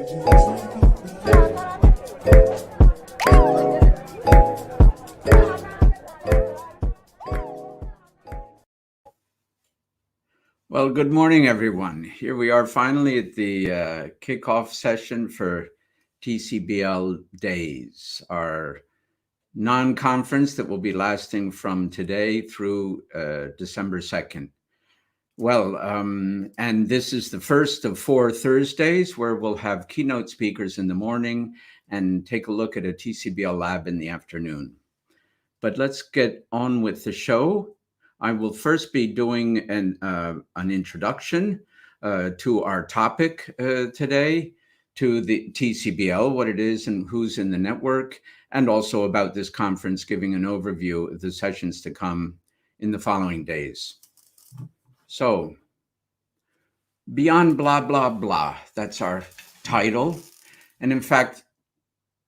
Well, good morning, everyone. Here we are finally at the kickoff session for TCBL Days, our non-conference that will be lasting from today through December 2nd. Well, and this is the first of 4 Thursdays where we'll have keynote speakers in the morning and take a look at a TCBL lab in the afternoon. But let's get on with the show. I will first be doing an introduction to our topic today, to the TCBL, what it is and who's in the network, and also about this conference, giving an overview of the sessions to come in the following days. So, Beyond Bla Bla Bla, that's our title. And in fact,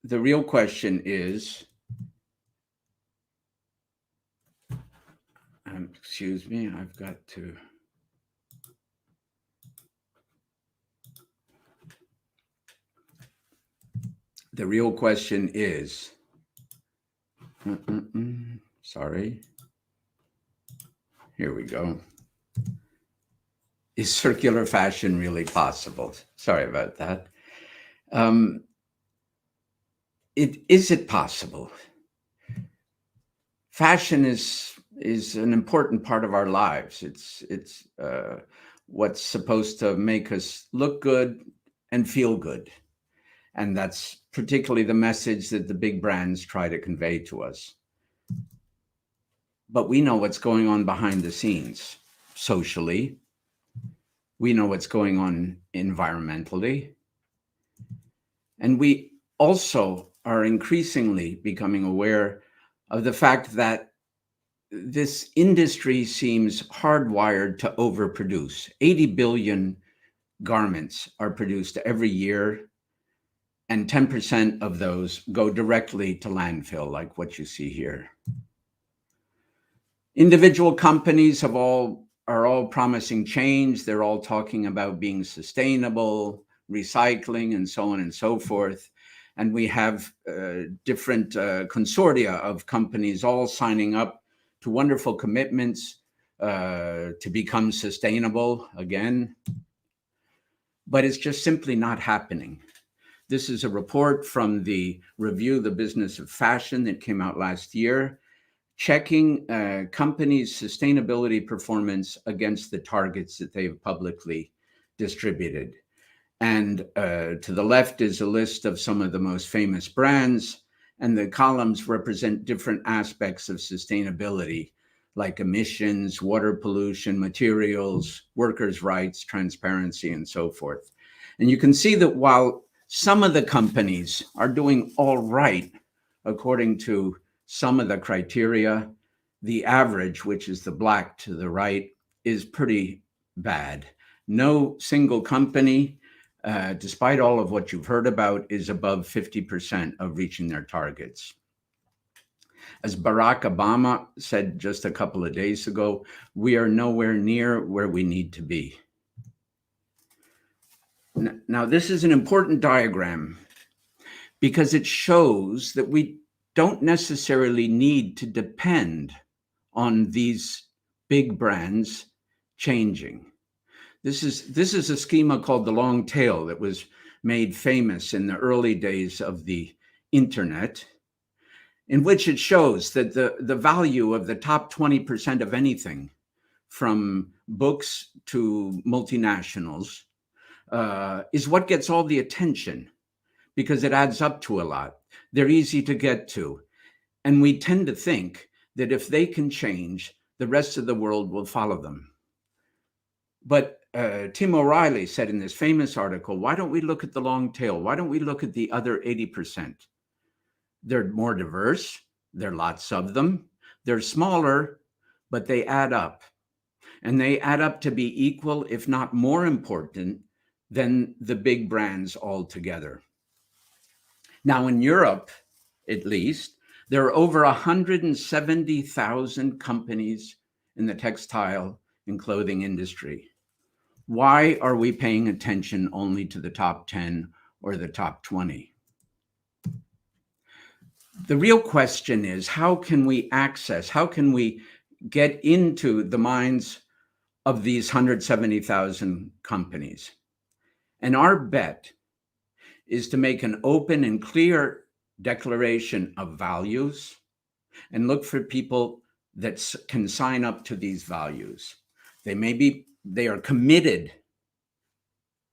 the real question is, excuse me, I've got to. The real question is, sorry, here we go. Is circular fashion really possible? Sorry about that. Is it possible? Fashion is an important part of our lives. It's what's supposed to make us look good and feel good. And that's particularly the message that the big brands try to convey to us. But we know what's going on behind the scenes socially. We know what's going on environmentally. And we also are increasingly becoming aware of the fact that this industry seems hardwired to overproduce. 80 billion garments are produced every year, and 10% of those go directly to landfill, like what you see here. Individual companies are all promising change. They're all talking about being sustainable, recycling, and so on and so forth. And we have different consortia of companies all signing up to wonderful commitments to become sustainable again. But it's just simply not happening. This is a report from the Review the Business of Fashion that came out last year, checking companies' sustainability performance against the targets that they've publicly distributed. And to the left is a list of some of the most famous brands, and the columns represent different aspects of sustainability, like emissions, water pollution, materials, workers' rights, transparency, and so forth. And you can see that while some of the companies are doing all right, according to some of the criteria, the average, which is the black to the right, is pretty bad. No single company, despite all of what you've heard about, is above 50% of reaching their targets. As Barack Obama said just a couple of days ago, we are nowhere near where we need to be. Now, this is an important diagram because it shows that we don't necessarily need to depend on these big brands changing. This is a schema called the long tail that was made famous in the early days of the internet, in which it shows that the value of the top 20% of anything, from books to multinationals, is what gets all the attention because it adds up to a lot. They're easy to get to. And we tend to think that if they can change, the rest of the world will follow them. But Tim O'Reilly said in this famous article, why don't we look at the long tail? Why don't we look at the other 80%? They're more diverse. There are lots of them. They're smaller, but they add up. And they add up to be equal, if not more important, than the big brands altogether. Now, in Europe, at least, there are over 170,000 companies in the textile and clothing industry. Why are we paying attention only to the top 10 or the top 20. The real question is, how can we get into the minds of these 170,000 companies? And our bet is to make an open and clear declaration of values and look for people that can sign up to these values. They are committed,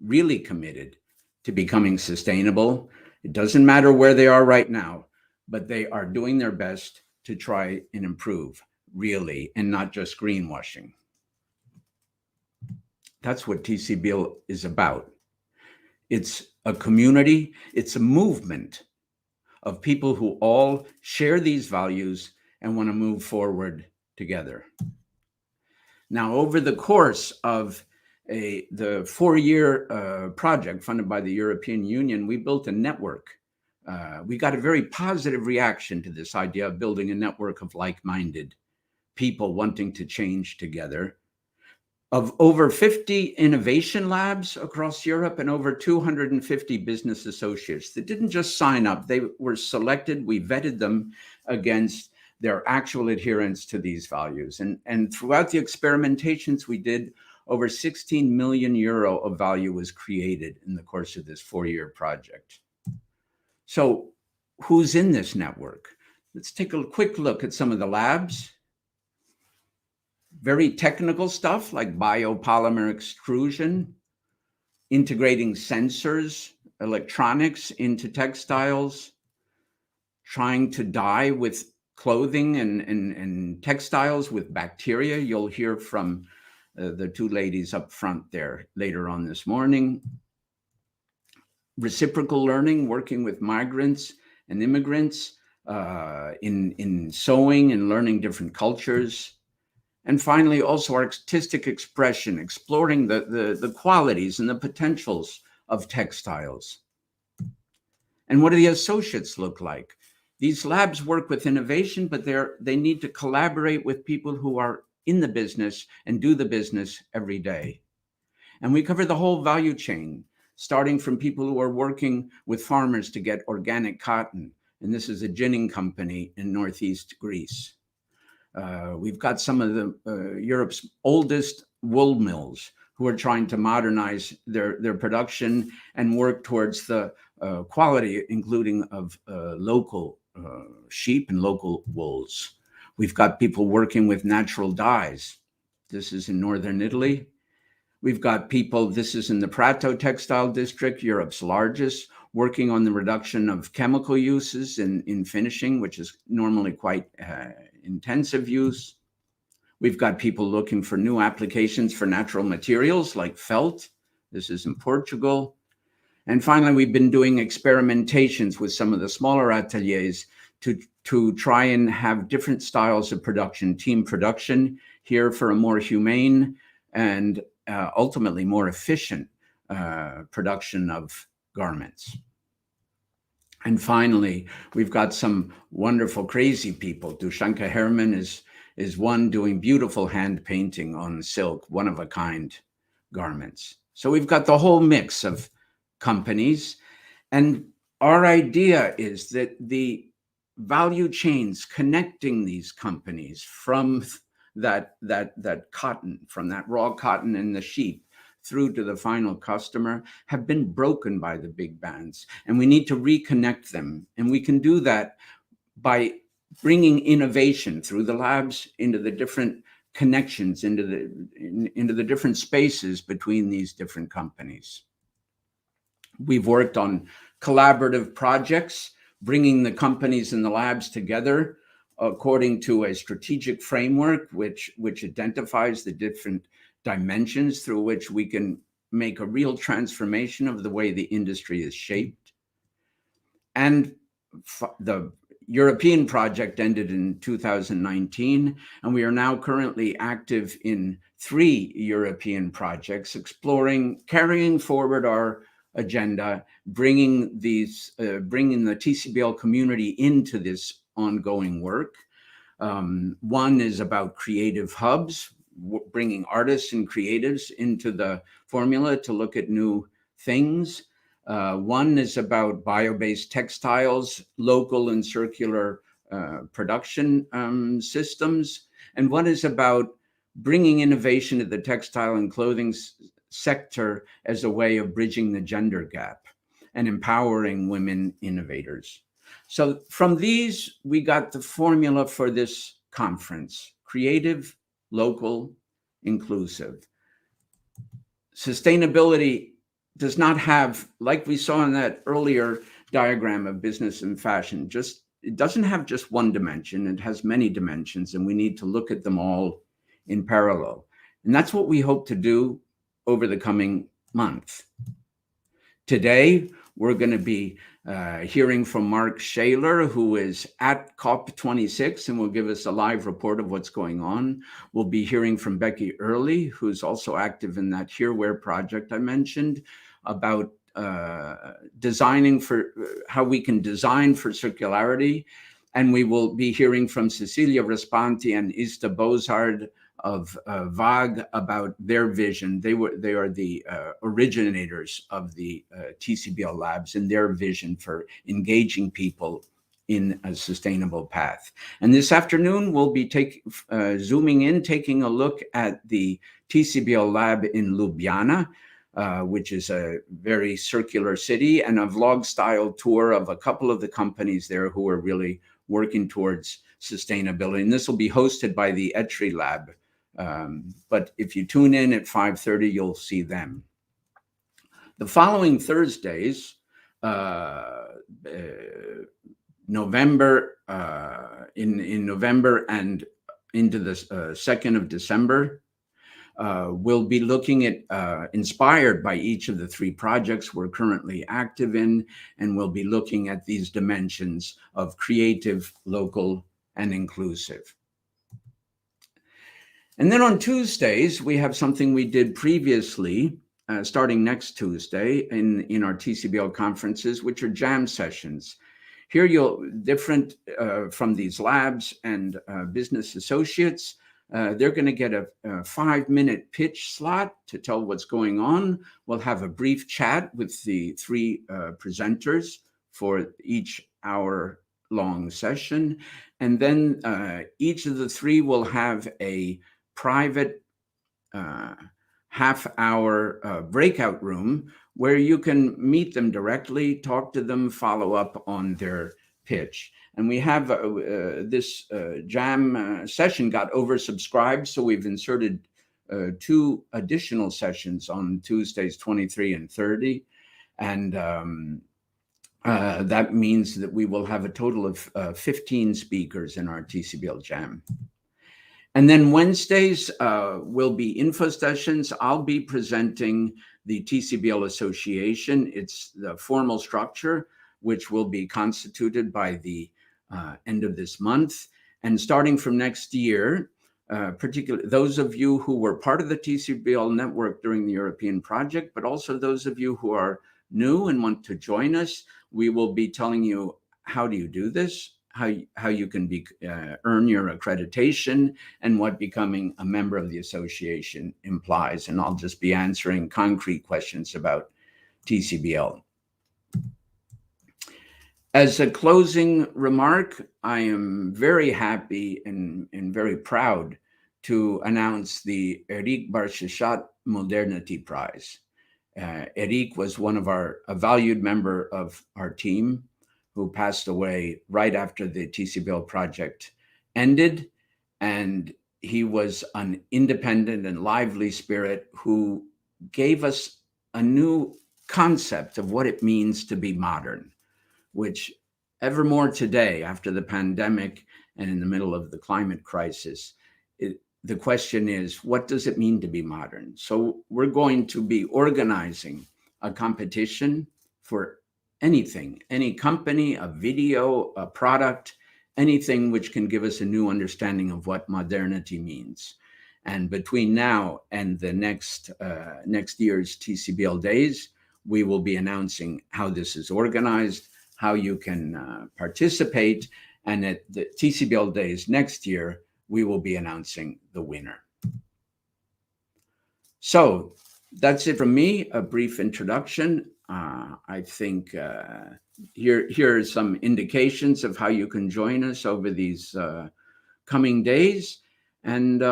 really committed to becoming sustainable. It doesn't matter where they are right now, but they are doing their best to try and improve, really, and not just greenwashing. That's what TCBL is about. It's a community, it's a movement of people who all share these values and want to move forward together. Now, over the course of the 4-year project funded by the European Union, we built a network. We got a very positive reaction to this idea of building a network of like-minded people wanting to change together. Of over 50 innovation labs across Europe and over 250 business associates that didn't just sign up, they were selected. We vetted them against their actual adherence to these values. And throughout the experimentations we did, over 16 million euro of value was created in the course of this 4-year project. So who's in this network? Let's take a quick look at some of the labs. Very technical stuff like biopolymer extrusion, integrating sensors, electronics into textiles, trying to dye with clothing and textiles with bacteria. You'll hear from the two ladies up front there later on this morning. Reciprocal learning, working with migrants and immigrants in sewing and learning different cultures. And finally, also artistic expression, exploring the qualities and the potentials of textiles. And what do the associates look like? These labs work with innovation, but they need to collaborate with people who are in the business and do the business every day. And we cover the whole value chain, starting from people who are working with farmers to get organic cotton. And this is a ginning company in Northeast Greece. We've got some of the Europe's oldest wool mills who are trying to modernize their production and work towards the quality, including of local sheep and local wools. We've got people working with natural dyes. This is in northern Italy. We've got people, this is in the Prato textile district, Europe's largest, working on the reduction of chemical uses in finishing, which is normally quite intensive use. We've got people looking for new applications for natural materials like felt. This is in Portugal. And finally, we've been doing experimentations with some of the smaller ateliers to try and have different styles of production, team production here for a more humane and ultimately more efficient production of garments. And finally, we've got some wonderful, crazy people. Dushanka Herman is one doing beautiful hand painting on silk, one-of-a-kind garments. So we've got the whole mix of companies. And our idea is that the value chains connecting these companies from that cotton, from that raw cotton and the sheep, through to the final customer have been broken by the big brands, and we need to reconnect them. And we can do that by bringing innovation through the labs into the different connections, into the different spaces between these different companies. We've worked on collaborative projects, bringing the companies and the labs together according to a strategic framework which identifies the different dimensions through which we can make a real transformation of the way the industry is shaped. And the European project ended in 2019, and we are now currently active in 3 European projects, carrying forward our agenda, bringing the TCBL community into this ongoing work. One is about creative hubs, bringing artists and creatives into the formula to look at new things. One is about bio-based textiles, local and circular production systems. And one is about bringing innovation to the textile and clothing sector as a way of bridging the gender gap and empowering women innovators. So from these, we got the formula for this conference: creative, local, inclusive. Sustainability does not have, like we saw in that earlier diagram of business and fashion, it doesn't have just one dimension. It has many dimensions, and we need to look at them all in parallel. And that's what we hope to do over the coming month. Today, we're going to be hearing from Mark Shayler, who is at COP26 and will give us a live report of what's going on. We'll be hearing from Becky Earley, who's also active in that Hereware project I mentioned, about designing for how we can design for circularity. And we will be hearing from Cecilia, Raspanti, and Ista Boszhard of VAG about their vision. They are the originators of the TCBL Labs and their vision for engaging people in a sustainable path. And this afternoon, we'll be zooming in, taking a look at the TCBL Lab in Ljubljana, which is a very circular city, and a vlog-style tour of a couple of the companies there who are really working towards sustainability. And this will be hosted by the Etri Lab. But if you tune in at 5:30, you'll see them. The following Thursdays, November, in November and into the 2nd of December, we'll be looking at, inspired by each of the 3 projects we're currently active in, and we'll be looking at these dimensions of creative, local, and inclusive. And then on Tuesdays, we have something we did previously, starting next Tuesday in our TCBL conferences, which are jam sessions. Here different from these labs and business associates, they're going to get a 5-minute pitch slot to tell what's going on. We'll have a brief chat with the 3 presenters for each hour-long session. And then each of the 3 will have a private half-hour breakout room where you can meet them directly, talk to them, follow up on their pitch. And we have this jam session got oversubscribed, so we've inserted 2 additional sessions on Tuesdays 23 and 30. And that means that we will have a total of 15 speakers in our TCBL Jam. And then Wednesdays will be info sessions. I'll be presenting the TCBL Association. It's the formal structure, which will be constituted by the end of this month. And starting from next year, particularly those of you who were part of the TCBL network during the European project, but also those of you who are new and want to join us, we will be telling you how do you do this, how you can earn your accreditation, and what becoming a member of the association implies. And I'll just be answering concrete questions about TCBL. As a closing remark, I am very happy and very proud to announce the Eric Boszhard Modernity Prize. Eric was a valued member of our team who passed away right after the TCBL project ended. And he was an independent and lively spirit who gave us a new concept of what it means to be modern, which ever more today, after the pandemic and in the middle of the climate crisis, the question is, what does it mean to be modern? So we're going to be organizing a competition for anything, any company, a video, a product, anything which can give us a new understanding of what modernity means. And between now and the next year's TCBL Days, we will be announcing how this is organized, how you can participate. And at the TCBL Days next year, we will be announcing the winner. So that's it from me, a brief introduction. I think here are some indications of how you can join us over these coming days. And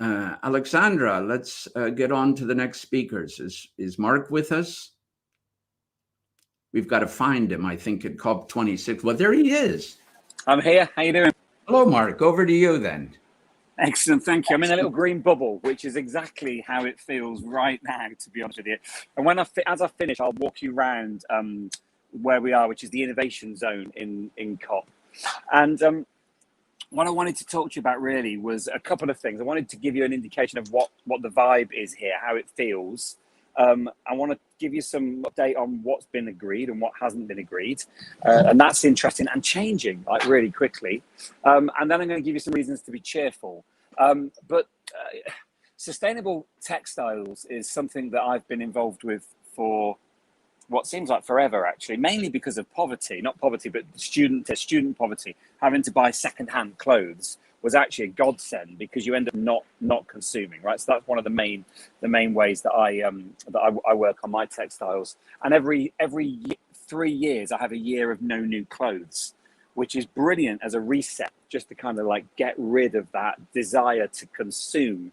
Alexandra, let's get on to the next speakers. Is Mark with us? We've got to find him, I think, at COP26. Well, there he is. I'm here. How you doing? Hello, Mark. Over to you then. Excellent. Thank you. I'm in a little green bubble, which is exactly how it feels right now, to be honest with you. And when as I finish, I'll walk you around where we are, which is the innovation zone in COP. And what I wanted to talk to you about really was a couple of things. I wanted to give you an indication of what the vibe is here, how it feels. I want to give you some update on what's been agreed and what hasn't been agreed. And that's interesting and changing like really quickly. And then I'm going to give you some reasons to be cheerful. But sustainable textiles is something that I've been involved with for what seems like forever, actually, mainly because of poverty, not poverty, but student poverty. Having to buy secondhand clothes was actually a godsend because you end up not consuming, right? So that's one of the main ways that I work on my textiles. And every 3 years, I have a year of no new clothes, which is brilliant as a reset, just to kind of like get rid of that desire to consume,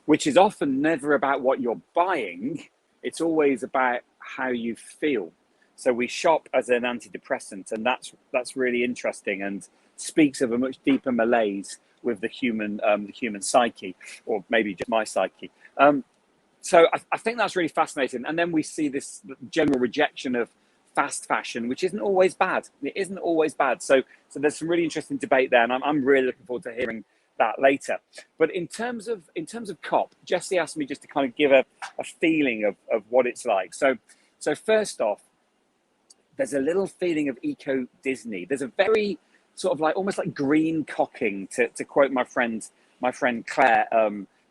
which is often never about what you're buying. It's always about how you feel. So we shop as an antidepressant, and that's really interesting and speaks of a much deeper malaise with the human psyche, or maybe just my psyche. So I think that's really fascinating. And then we see this general rejection of fast fashion, which isn't always bad. It isn't always bad. So there's some really interesting debate there, and I'm really looking forward to hearing that later. But in terms of COP, Jesse asked me just to kind of give a feeling of what it's like. So first off, there's a little feeling of eco Disney. There's a very sort of like almost like green cocking, to quote my friend Claire.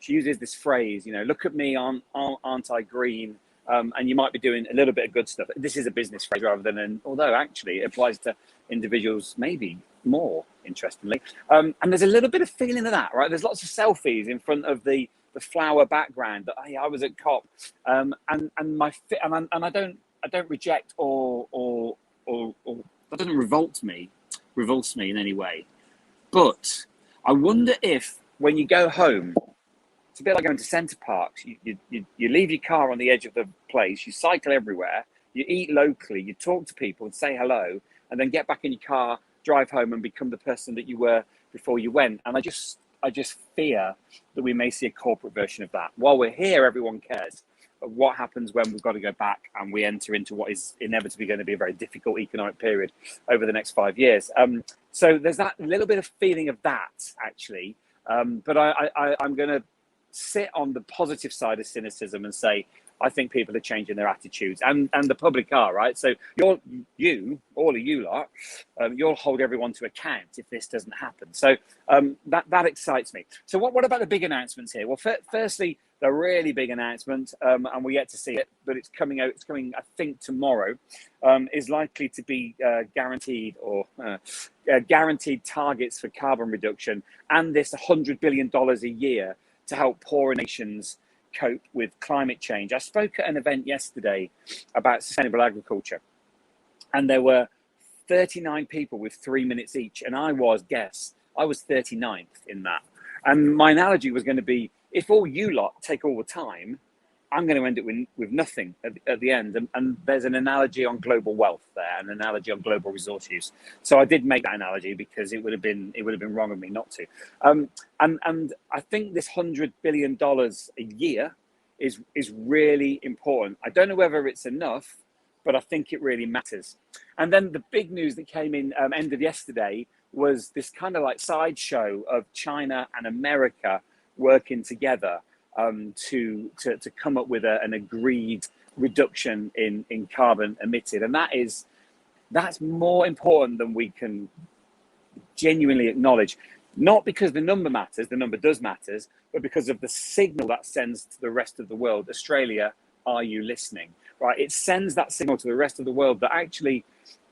She uses this phrase, you know, look at me, aren't I green? And you might be doing a little bit of good stuff. This is a business phrase rather than although actually it applies to individuals maybe more, interestingly. And there's a little bit of feeling of that, right? There's lots of selfies in front of the flower background that I was at COP, and I don't reject or that doesn't revulse me in any way. But I wonder if when you go home, it's a bit like going to Centre Parks. You leave your car on the edge of the place, you cycle everywhere, you eat locally, you talk to people and say hello, and then get back in your car, drive home and become the person that you were before you went. And I just fear that we may see a corporate version of that. While we're here, everyone cares. But what happens when we've got to go back and we enter into what is inevitably going to be a very difficult economic period over the next 5 years? So there's that little bit of feeling of that, actually. But I'm going to sit on the positive side of cynicism and say, I think people are changing their attitudes, and the public are, right? So all of you lot, you'll hold everyone to account if this doesn't happen. So that excites me. So what about the big announcements here? Well, firstly, the really big announcement, and we yet to see it, but it's coming out. It's coming, I think, tomorrow. Is likely to be guaranteed targets for carbon reduction, and this $100 billion a year to help poorer nations cope with climate change. I spoke at an event yesterday about sustainable agriculture, and there were 39 people with 3 minutes each, and I was 39th in that. And my analogy was going to be, if all you lot take all the time, I'm going to end up with nothing at the end. And there's an analogy on global wealth there, an analogy on global resource use. So I did make that analogy because it would have been wrong of me not to. And I think this $100 billion a year is really important. I don't know whether it's enough, but I think it really matters. And then the big news that came in end of yesterday was this kind of like sideshow of China and America working together to come up with an agreed reduction in carbon emitted. And that's more important than we can genuinely acknowledge. Not because the number matters, the number does matters, but because of the signal that sends to the rest of the world. Australia, are you listening? Right? It sends that signal to the rest of the world that actually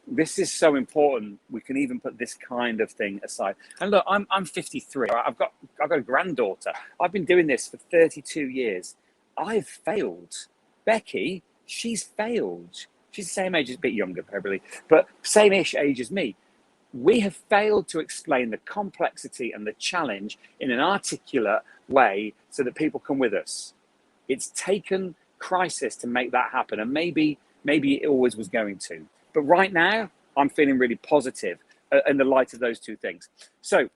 this is so important. We can even put this kind of thing aside. And look, I'm 53. Right? I've got a granddaughter. I've been doing this for 32 years. I've failed. Becky, she's failed. She's the same age, a bit younger probably, but same-ish age as me. We have failed to explain the complexity and the challenge in an articulate way so that people come with us. It's taken crisis to make that happen, and maybe it always was going to. But right now, I'm feeling really positive in the light of those two things. So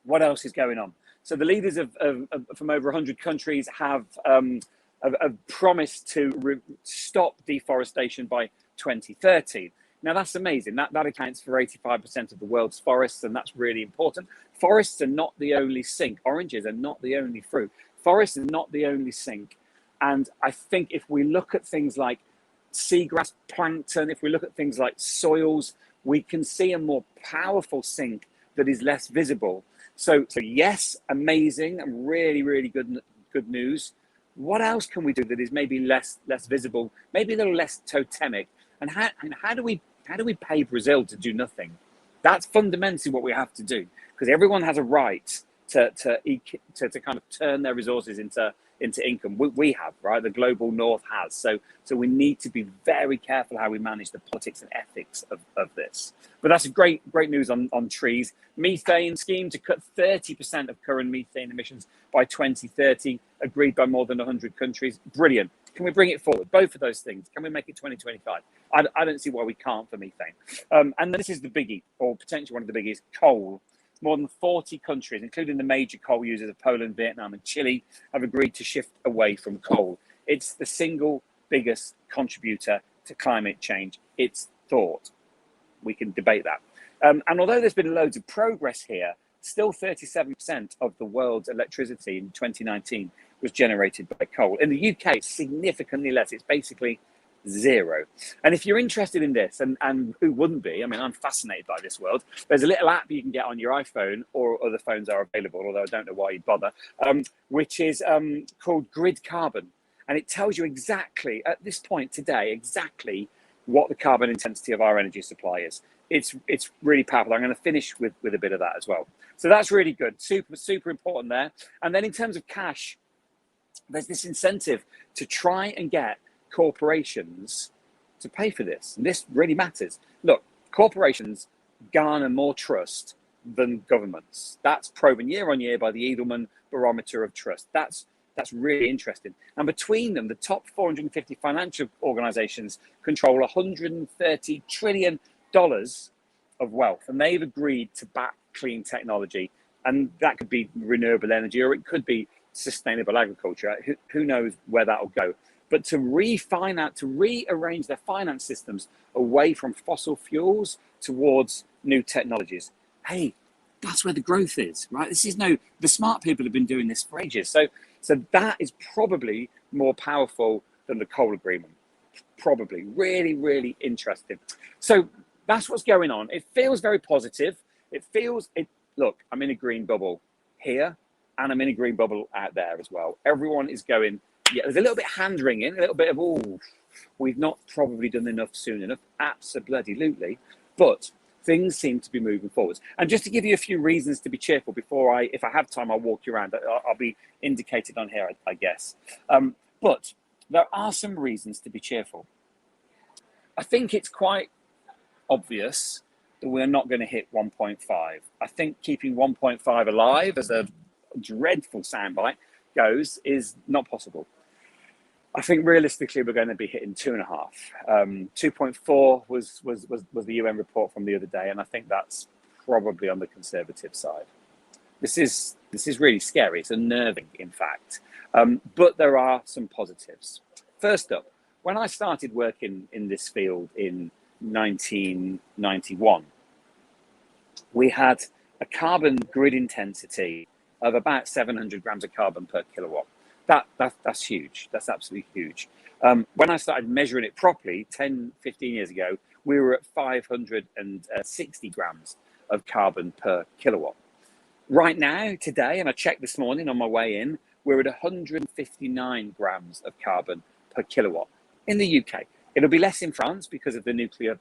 what else is going on? So the leaders from over 100 countries have promised to stop deforestation by 2030. Now that's amazing. That accounts for 85% of the world's forests, and that's really important. Forests are not the only sink. Oranges are not the only fruit. Forests are not the only sink. And I think if we look at things like seagrass plankton, if we look at things like soils, we can see a more powerful sink that is less visible. So yes, amazing and really, really good news. What else can we do that is maybe less visible, maybe a little less totemic? And how do we pay Brazil to do nothing? That's fundamentally what we have to do, because everyone has a right to kind of turn their resources into income. We have, right? The global north has. So we need to be very careful how we manage the politics and ethics of this. But that's a great news on trees. Methane scheme to cut 30% of current methane emissions by 2030, agreed by more than 100 countries. Brilliant. Can we bring it forward? Both of those things. Can we make it 2025? I don't see why we can't for methane. And this is the biggie, or potentially one of the biggies, coal. More than 40 countries, including the major coal users of Poland, Vietnam, and Chile, have agreed to shift away from coal. It's the single biggest contributor to climate change. It's thought. We can debate that. And although there's been loads of progress here, still 37% of the world's electricity in 2019 was generated by coal. In the UK, it's significantly less. It's basically zero. And if you're interested in this, and who wouldn't be? I mean, I'm fascinated by this world. There's a little app you can get on your iPhone, or other phones are available, although I don't know why you'd bother, which is called Grid Carbon. And it tells you exactly, at this point today, exactly what the carbon intensity of our energy supply is. It's really powerful. I'm going to finish with a bit of that as well. So that's really good. Super important there. And then in terms of cash, there's this incentive to try and get corporations to pay for this. And this really matters. Look, corporations garner more trust than governments. That's proven year on year by the Edelman Barometer of Trust. That's really interesting. And between them, the top 450 financial organizations control $130 trillion of wealth. And they've agreed to back clean technology. And that could be renewable energy, or it could be sustainable agriculture. Who knows where that'll go. But to rearrange their finance systems away from fossil fuels towards new technologies. Hey, that's where the growth is, right? The smart people have been doing this for ages. So that is probably more powerful than the coal agreement. Probably. Really, really interesting. So that's what's going on. It feels very positive. Look, I'm in a green bubble here, and I'm in a green bubble out there as well. Everyone is going, yeah, there's a little bit hand-wringing, a little bit of, we've not probably done enough soon enough. Absolutely. But things seem to be moving forwards. And just to give you a few reasons to be cheerful before if I have time, I'll walk you around. I'll be indicated on here, I guess. But there are some reasons to be cheerful. I think it's quite obvious that we're not going to hit 1.5. I think keeping 1.5 alive, as a dreadful soundbite goes, is not possible. I think realistically we're going to be hitting 2.5. 2.4 was the UN report from the other day, and I think that's probably on the conservative side. This is really scary. It's unnerving, in fact. But there are some positives. First up, when I started working in this field in 1991, we had a carbon grid intensity of about 700 grams of carbon per kilowatt. That's huge. That's absolutely huge. When I started measuring it properly 10, 15 years ago, we were at 560 grams of carbon per kilowatt. Right now, today, and I checked this morning on my way in, we're at 159 grams of carbon per kilowatt in the UK. It'll be less in France because of the nuclear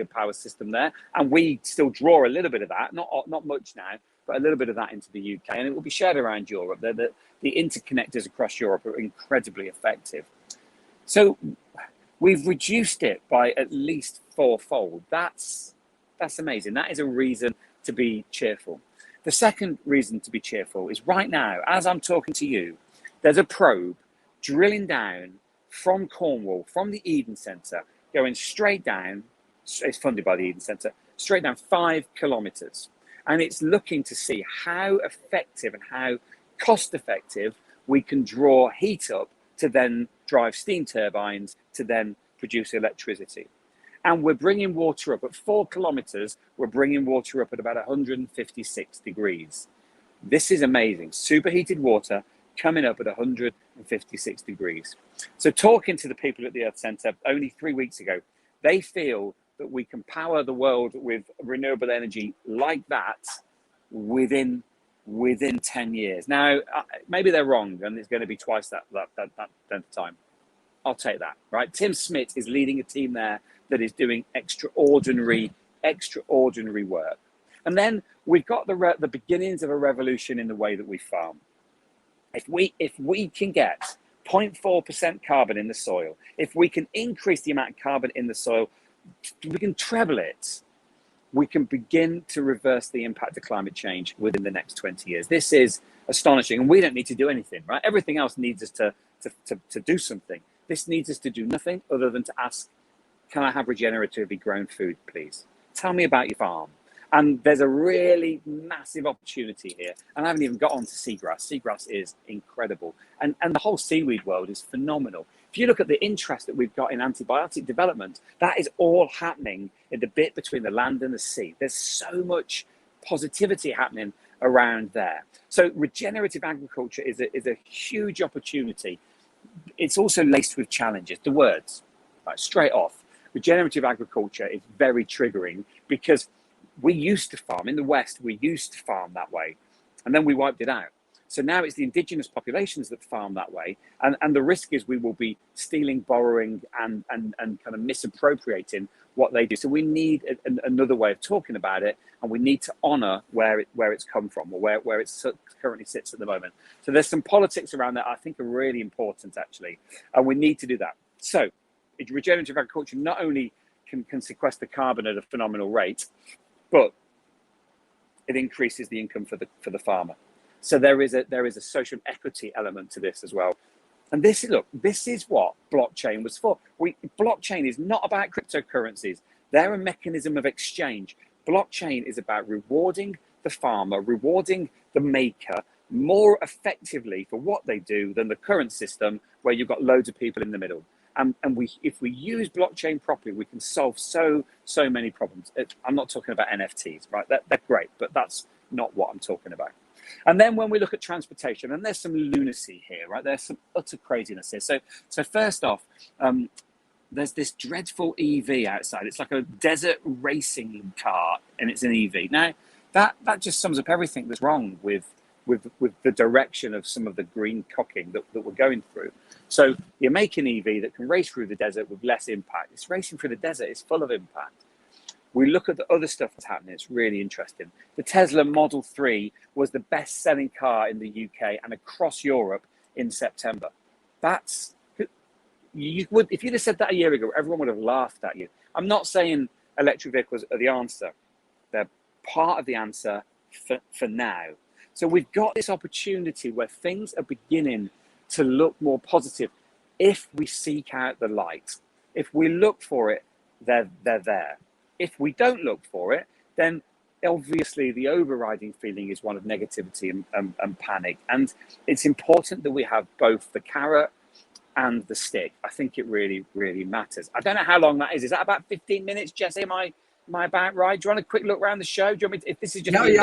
power system there, and we still draw a little bit of that, not much now, but a little bit of that into the UK, and it will be shared around Europe. The interconnectors across Europe are incredibly effective. So We've reduced it by at least fourfold. That's amazing. That is a reason to be cheerful. The second reason to be cheerful is right now, as I'm talking to you, there's a probe drilling down from Cornwall, from the Eden Centre, going straight down. It's funded by the Eden Centre, straight down 5 kilometres. And it's looking to see how effective and how cost effective we can draw heat up to then drive steam turbines to then produce electricity. And we're bringing water up at 4 kilometres. We're bringing water up at about 156 degrees. This is amazing. Superheated water coming up at 156 degrees. So talking to the people at the Earth Centre only 3 weeks ago, they feel that we can power the world with renewable energy like that within 10 years. Now, maybe they're wrong and it's going to be twice that time. I'll take that, right? Tim Smith is leading a team there that is doing extraordinary work. And then we've got the beginnings of a revolution in the way that we farm. If we can get 0.4% carbon in the soil, if we can increase the amount of carbon in the soil, we can treble it. We can begin to reverse the impact of climate change within the next 20 years. This is astonishing, and we don't need to do anything, right? Everything else needs us to do something. This needs us to do nothing other than to ask, can I have regeneratively grown food, please? Tell me about your farm. And there's a really massive opportunity here. And I haven't even got on to seagrass. Seagrass is incredible. And the whole seaweed world is phenomenal. If you look at the interest that we've got in antibiotic development, that is all happening in the bit between the land and the sea. There's so much positivity happening around there. So regenerative agriculture is a huge opportunity. It's also laced with challenges. The words, right, straight off, regenerative agriculture is very triggering because we used to farm in the West. We used to farm that way, and then we wiped it out. So now it's the indigenous populations that farm that way, and the risk is we will be stealing, borrowing, and kind of misappropriating what they do. So we need another way of talking about it, and we need to honour where it's come from, or where it currently sits at the moment. So there's some politics around that I think are really important actually, and we need to do that. So regenerative agriculture not only can sequester carbon at a phenomenal rate, but it increases the income for the farmer. So there is a social equity element to this as well. And this is what blockchain was for. Blockchain is not about cryptocurrencies. They're a mechanism of exchange. Blockchain is about rewarding the farmer, rewarding the maker more effectively for what they do than the current system where you've got loads of people in the middle. And if we use blockchain properly, we can solve so many problems. I'm not talking about NFTs, right? They're great, but that's not what I'm talking about. And then when we look at transportation, and there's some lunacy here, right? There's some utter craziness here. So first off, there's this dreadful EV outside. It's like a desert racing car, and it's an EV. Now, that just sums up everything that's wrong with the direction of some of the green cocking that we're going through. So you make an EV that can race through the desert with less impact. It's racing through the desert. It's full of impact. We look at the other stuff that's happening. It's really interesting. The Tesla Model 3 was the best-selling car in the UK and across Europe in September. If you'd have said that a year ago, everyone would have laughed at you. I'm not saying electric vehicles are the answer. They're part of the answer for now. So we've got this opportunity where things are beginning to look more positive if we seek out the light. If we look for it, they're there. If we don't look for it, then obviously the overriding feeling is one of negativity and panic. And it's important that we have both the carrot and the stick. I think it really, really matters. I don't know how long that is. Is that about 15 minutes, Jesse? Am I about right? Do you want a quick look around the show? Do you want me to, if this is just no, take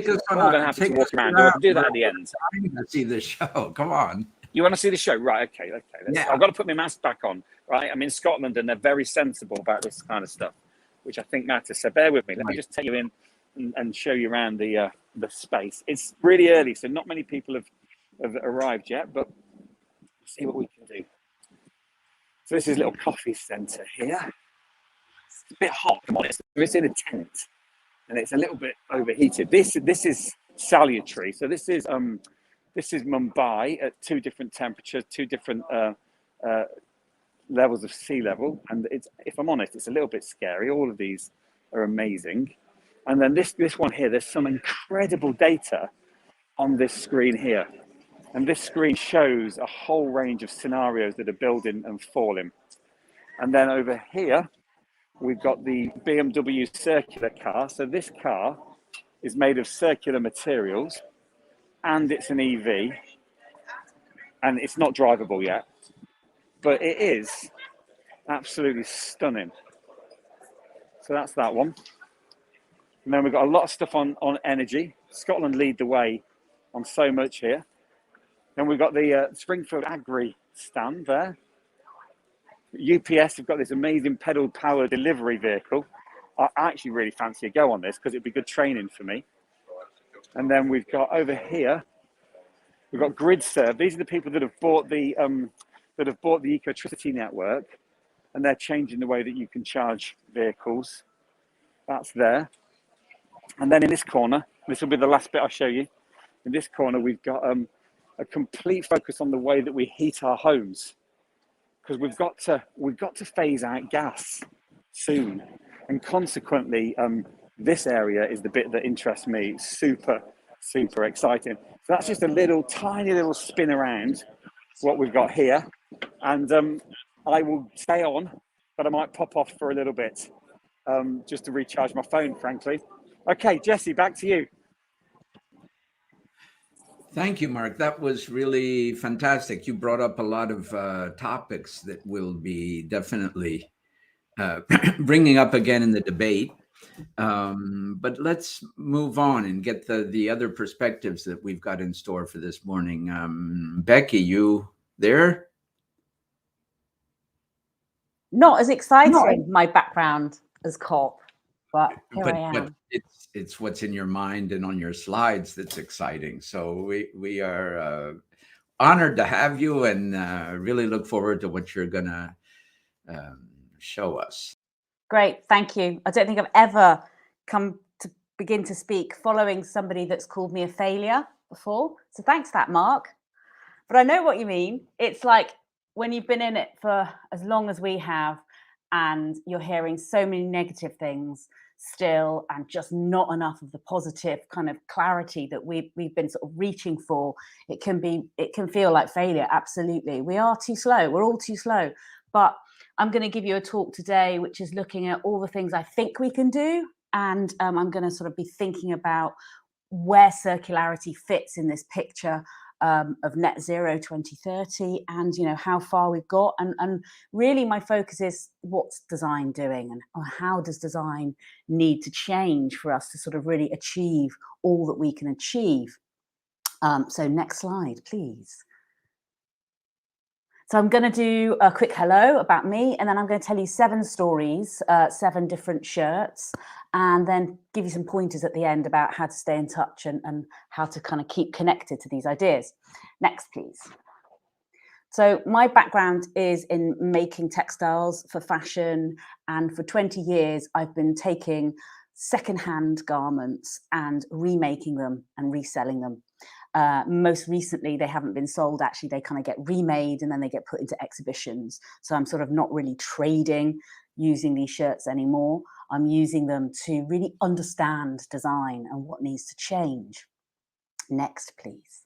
us on. I'm happy to walk around. I can do that at the end. To see the show. Come on. You want to see the show? Right, okay. Yeah. I've got to put my mask back on, right? I'm in Scotland and they're very sensible about this kind of stuff, which I think matters. So bear with me. Let me just take you in and show you around the space. It's really early, so not many people have arrived yet, but let's see what we can do. So this is a little coffee centre here. It's a bit hot, I'm honest. It's in a tent and it's a little bit overheated. This is salutary. So this is Mumbai at 2 different temperatures, 2 different levels of sea level. And it's, if I'm honest, it's a little bit scary. All of these are amazing. And then this one here, there's some incredible data on this screen here. And this screen shows a whole range of scenarios that are building and falling. And then over here, we've got the BMW circular car. So this car is made of circular materials, and it's an EV, and it's not drivable yet, but it is absolutely stunning. So that's that one. And then we've got a lot of stuff on energy. Scotland lead the way on so much here. Then we've got the Springfield Agri stand there. UPS have got this amazing pedal power delivery vehicle. I actually really fancy a go on this because it'd be good training for me. And then we've got over here, we've got GridServe. These are the people that have bought the Ecotricity network, and they're changing the way that you can charge vehicles. That's there. And then in this corner, this will be the last bit I show you. In this corner, we've got a complete focus on the way that we heat our homes, because we've got to phase out gas soon, and consequently, this area is the bit that interests me. Super exciting. So that's just a tiny little spin around what we've got here, and I will stay on, but I might pop off for a little bit just to recharge my phone, frankly. Okay, Jesse, back to you. Thank you, Mark. That was really fantastic. You brought up a lot of topics that will be definitely bringing up again in the debate. But let's move on and get the other perspectives that we've got in store for this morning. Becky, you there? Not as exciting, my background as COP, but here I am. But it's what's in your mind and on your slides that's exciting. So we are honored to have you, and really look forward to what you're gonna show us. Great, thank you. I don't think I've ever come to begin to speak following somebody that's called me a failure before. So thanks for that, Mark. But I know what you mean. It's like when you've been in it for as long as we have, and you're hearing so many negative things still, and just not enough of the positive kind of clarity that we've been sort of reaching for. It can feel like failure. Absolutely. We are too slow. We're all too slow. But I'm going to give you a talk today, which is looking at all the things I think we can do. And I'm going to sort of be thinking about where circularity fits in this picture of net zero 2030, and how far we've got, and really my focus is what's design doing, and how does design need to change for us to sort of really achieve all that we can achieve. So next slide, please. So I'm going to do a quick hello about me, and then I'm going to tell you 7 stories, 7 different shirts, and then give you some pointers at the end about how to stay in touch and how to kind of keep connected to these ideas. Next, please. So my background is in making textiles for fashion, and for 20 years I've been taking secondhand garments and remaking them and reselling them. Most recently, they haven't been sold. Actually, they kind of get remade and then they get put into exhibitions. So I'm sort of not really trading using these shirts anymore. I'm using them to really understand design and what needs to change. Next, please.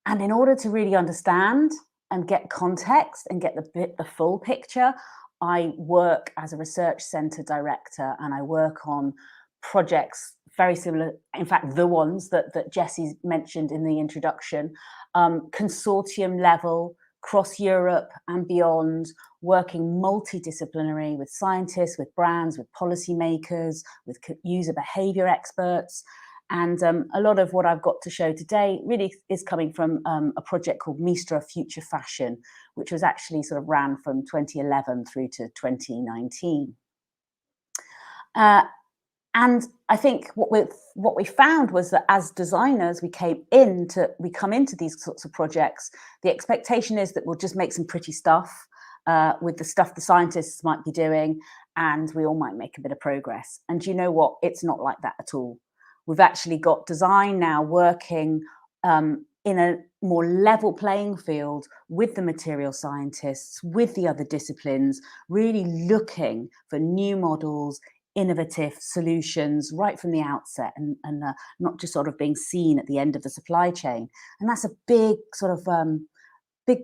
And in order to really understand and get context and get the full picture, I work as a research centre director, and I work on projects very similar, in fact, the ones that Jesse mentioned in the introduction, consortium level, across Europe and beyond, working multidisciplinary with scientists, with brands, with policymakers, with user behaviour experts. And a lot of what I've got to show today really is coming from a project called Mistra Future Fashion, which was actually sort of ran from 2011 through to 2019. And I think what we found was that as designers, we come into these sorts of projects. The expectation is that we'll just make some pretty stuff with the stuff the scientists might be doing, and we all might make a bit of progress. And you know what? It's not like that at all. We've actually got design now working in a more level playing field with the material scientists, with the other disciplines, really looking for new models, innovative solutions right from the outset, and not just sort of being seen at the end of the supply chain. And that's a big sort of big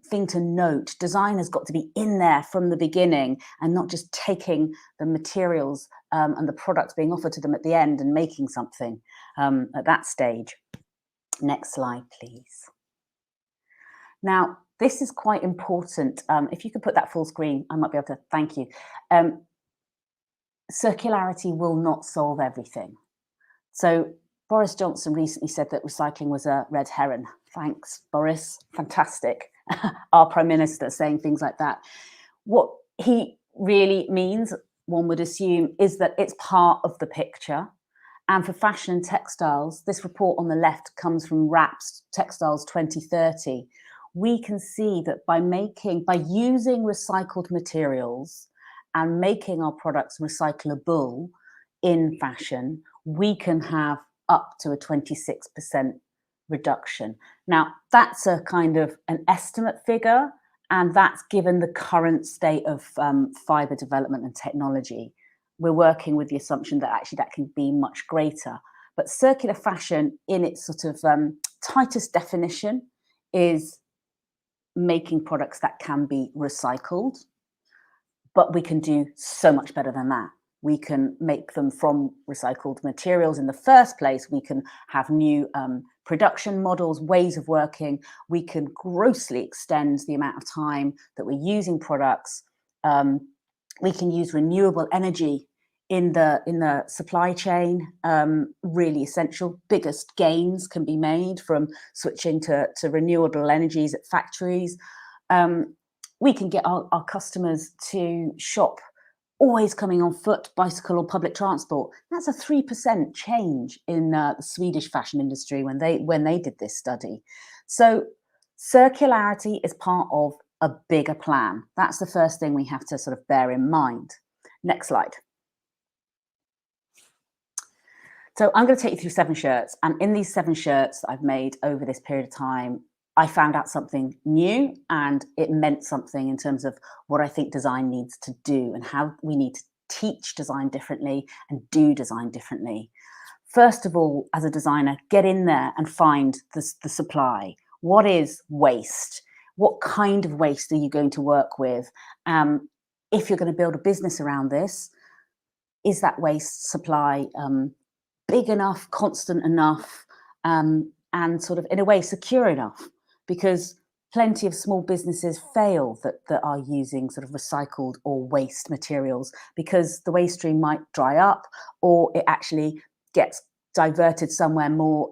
thing to note. Design has got to be in there from the beginning and not just taking the materials and the products being offered to them at the end and making something at that stage. Next slide, please. Now, this is quite important. If you could put that full screen, I might be able to, thank you. Circularity will not solve everything. So Boris Johnson recently said that recycling was a red herring. Thanks, Boris. Fantastic. Our Prime Minister saying things like that. What he really means, one would assume, is that it's part of the picture. And for fashion and textiles, this report on the left comes from WRAP's Textiles 2030. We can see that by using recycled materials and making our products recyclable in fashion, we can have up to a 26% reduction. Now, that's a kind of an estimate figure, and that's given the current state of fibre development and technology. We're working with the assumption that actually that can be much greater. But circular fashion, in its sort of tightest definition, is making products that can be recycled. But we can do so much better than that. We can make them from recycled materials in the first place. We can have new production models, ways of working. We can grossly extend the amount of time that we're using products. We can use renewable energy in the supply chain, really essential. Biggest gains can be made from switching to renewable energies at factories. We can get our customers to shop always coming on foot, bicycle or public transport. That's a 3% change in the Swedish fashion industry when they did this study. So circularity is part of a bigger plan. That's the first thing we have to sort of bear in mind. Next slide. So I'm going to take you through 7 shirts, and in these 7 shirts that I've made over this period of time, I found out something new, and it meant something in terms of what I think design needs to do and how we need to teach design differently and do design differently. First of all, as a designer, get in there and find the supply. What is waste? What kind of waste are you going to work with? If you're going to build a business around this, is that waste supply big enough, constant enough, and sort of in a way secure enough? Because plenty of small businesses fail that are using sort of recycled or waste materials because the waste stream might dry up, or it actually gets diverted somewhere more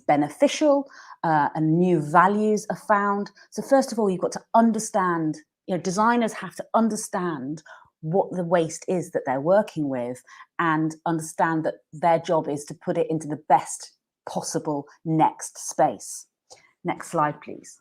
beneficial, and new values are found. So first of all, you've got to understand, designers have to understand what the waste is that they're working with, and understand that their job is to put it into the best possible next space. Next slide, please.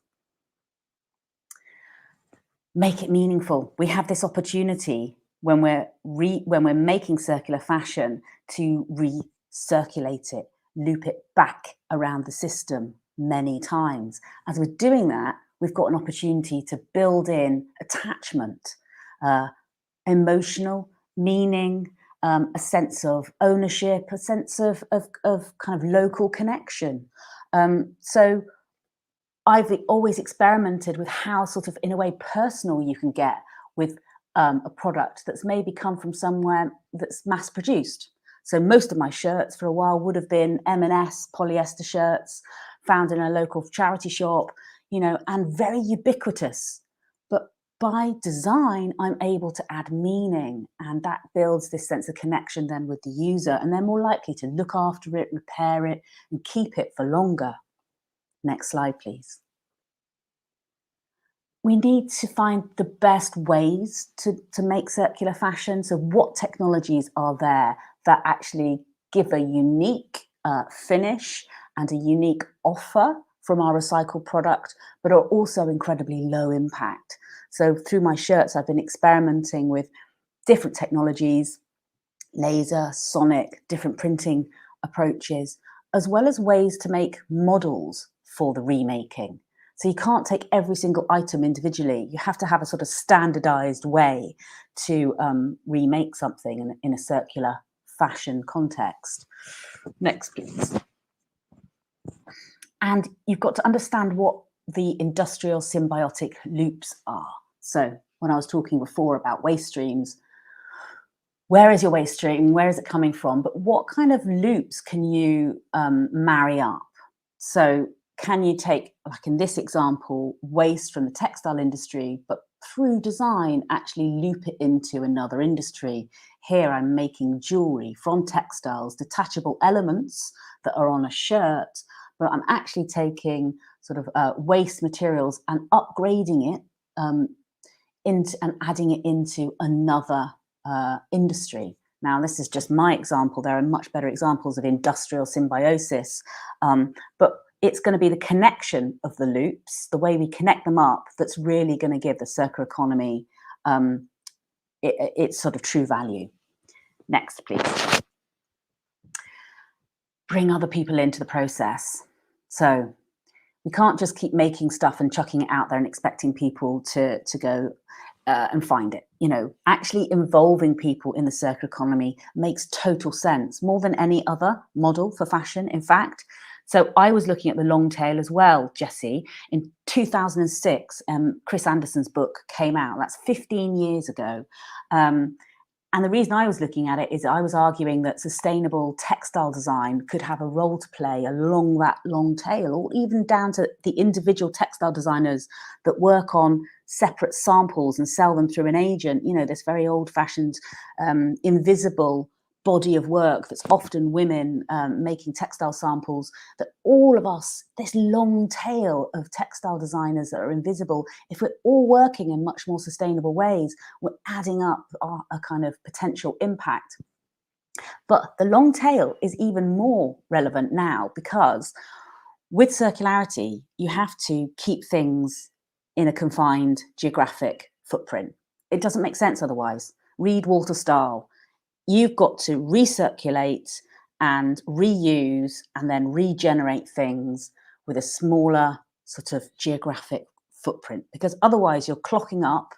Make it meaningful. We have this opportunity when we're making circular fashion to recirculate it, loop it back around the system many times. As we're doing that, we've got an opportunity to build in attachment, emotional meaning, a sense of ownership, a sense of kind of local connection. So I've always experimented with how sort of, in a way, personal you can get with a product that's maybe come from somewhere that's mass produced. So most of my shirts for a while would have been M&S polyester shirts found in a local charity shop, and very ubiquitous. But by design, I'm able to add meaning, and that builds this sense of connection then with the user, and they're more likely to look after it, repair it, and keep it for longer. Next slide, please. We need to find the best ways to make circular fashion. So what technologies are there that actually give a unique finish and a unique offer from our recycled product, but are also incredibly low impact? So through my shirts, I've been experimenting with different technologies, laser, sonic, different printing approaches, as well as ways to make models for the remaking. So you can't take every single item individually. You have to have a sort of standardized way to remake something in a circular fashion context. Next, please. And you've got to understand what the industrial symbiotic loops are. So when I was talking before about waste streams, where is your waste stream? Where is it coming from? But what kind of loops can you marry up? So can you take, like in this example, waste from the textile industry, but through design, actually loop it into another industry? Here I'm making jewelry from textiles, detachable elements that are on a shirt, but I'm actually taking sort of waste materials and upgrading it into and adding it into another industry. Now, this is just my example. There are much better examples of industrial symbiosis, but it's going to be the connection of the loops, the way we connect them up, that's really going to give the circular economy its sort of true value. Next, please. Bring other people into the process. So we can't just keep making stuff and chucking it out there and expecting people to go and find it. You know, actually involving people in the circular economy makes total sense, more than any other model for fashion, in fact. So I was looking at the long tail as well, Jessie. In 2006, Chris Anderson's book came out. That's 15 years ago. And the reason I was looking at it is I was arguing that sustainable textile design could have a role to play along that long tail, or even down to the individual textile designers that work on separate samples and sell them through an agent. You know, this very old-fashioned, invisible body of work that's often women making textile samples, that all of us, this long tail of textile designers that are invisible, if we're all working in much more sustainable ways, we're adding up a kind of potential impact. But the long tail is even more relevant now, because with circularity, you have to keep things in a confined geographic footprint. It doesn't make sense otherwise. Read Walter Stahl. You've got to recirculate and reuse and then regenerate things with a smaller sort of geographic footprint, because otherwise you're clocking up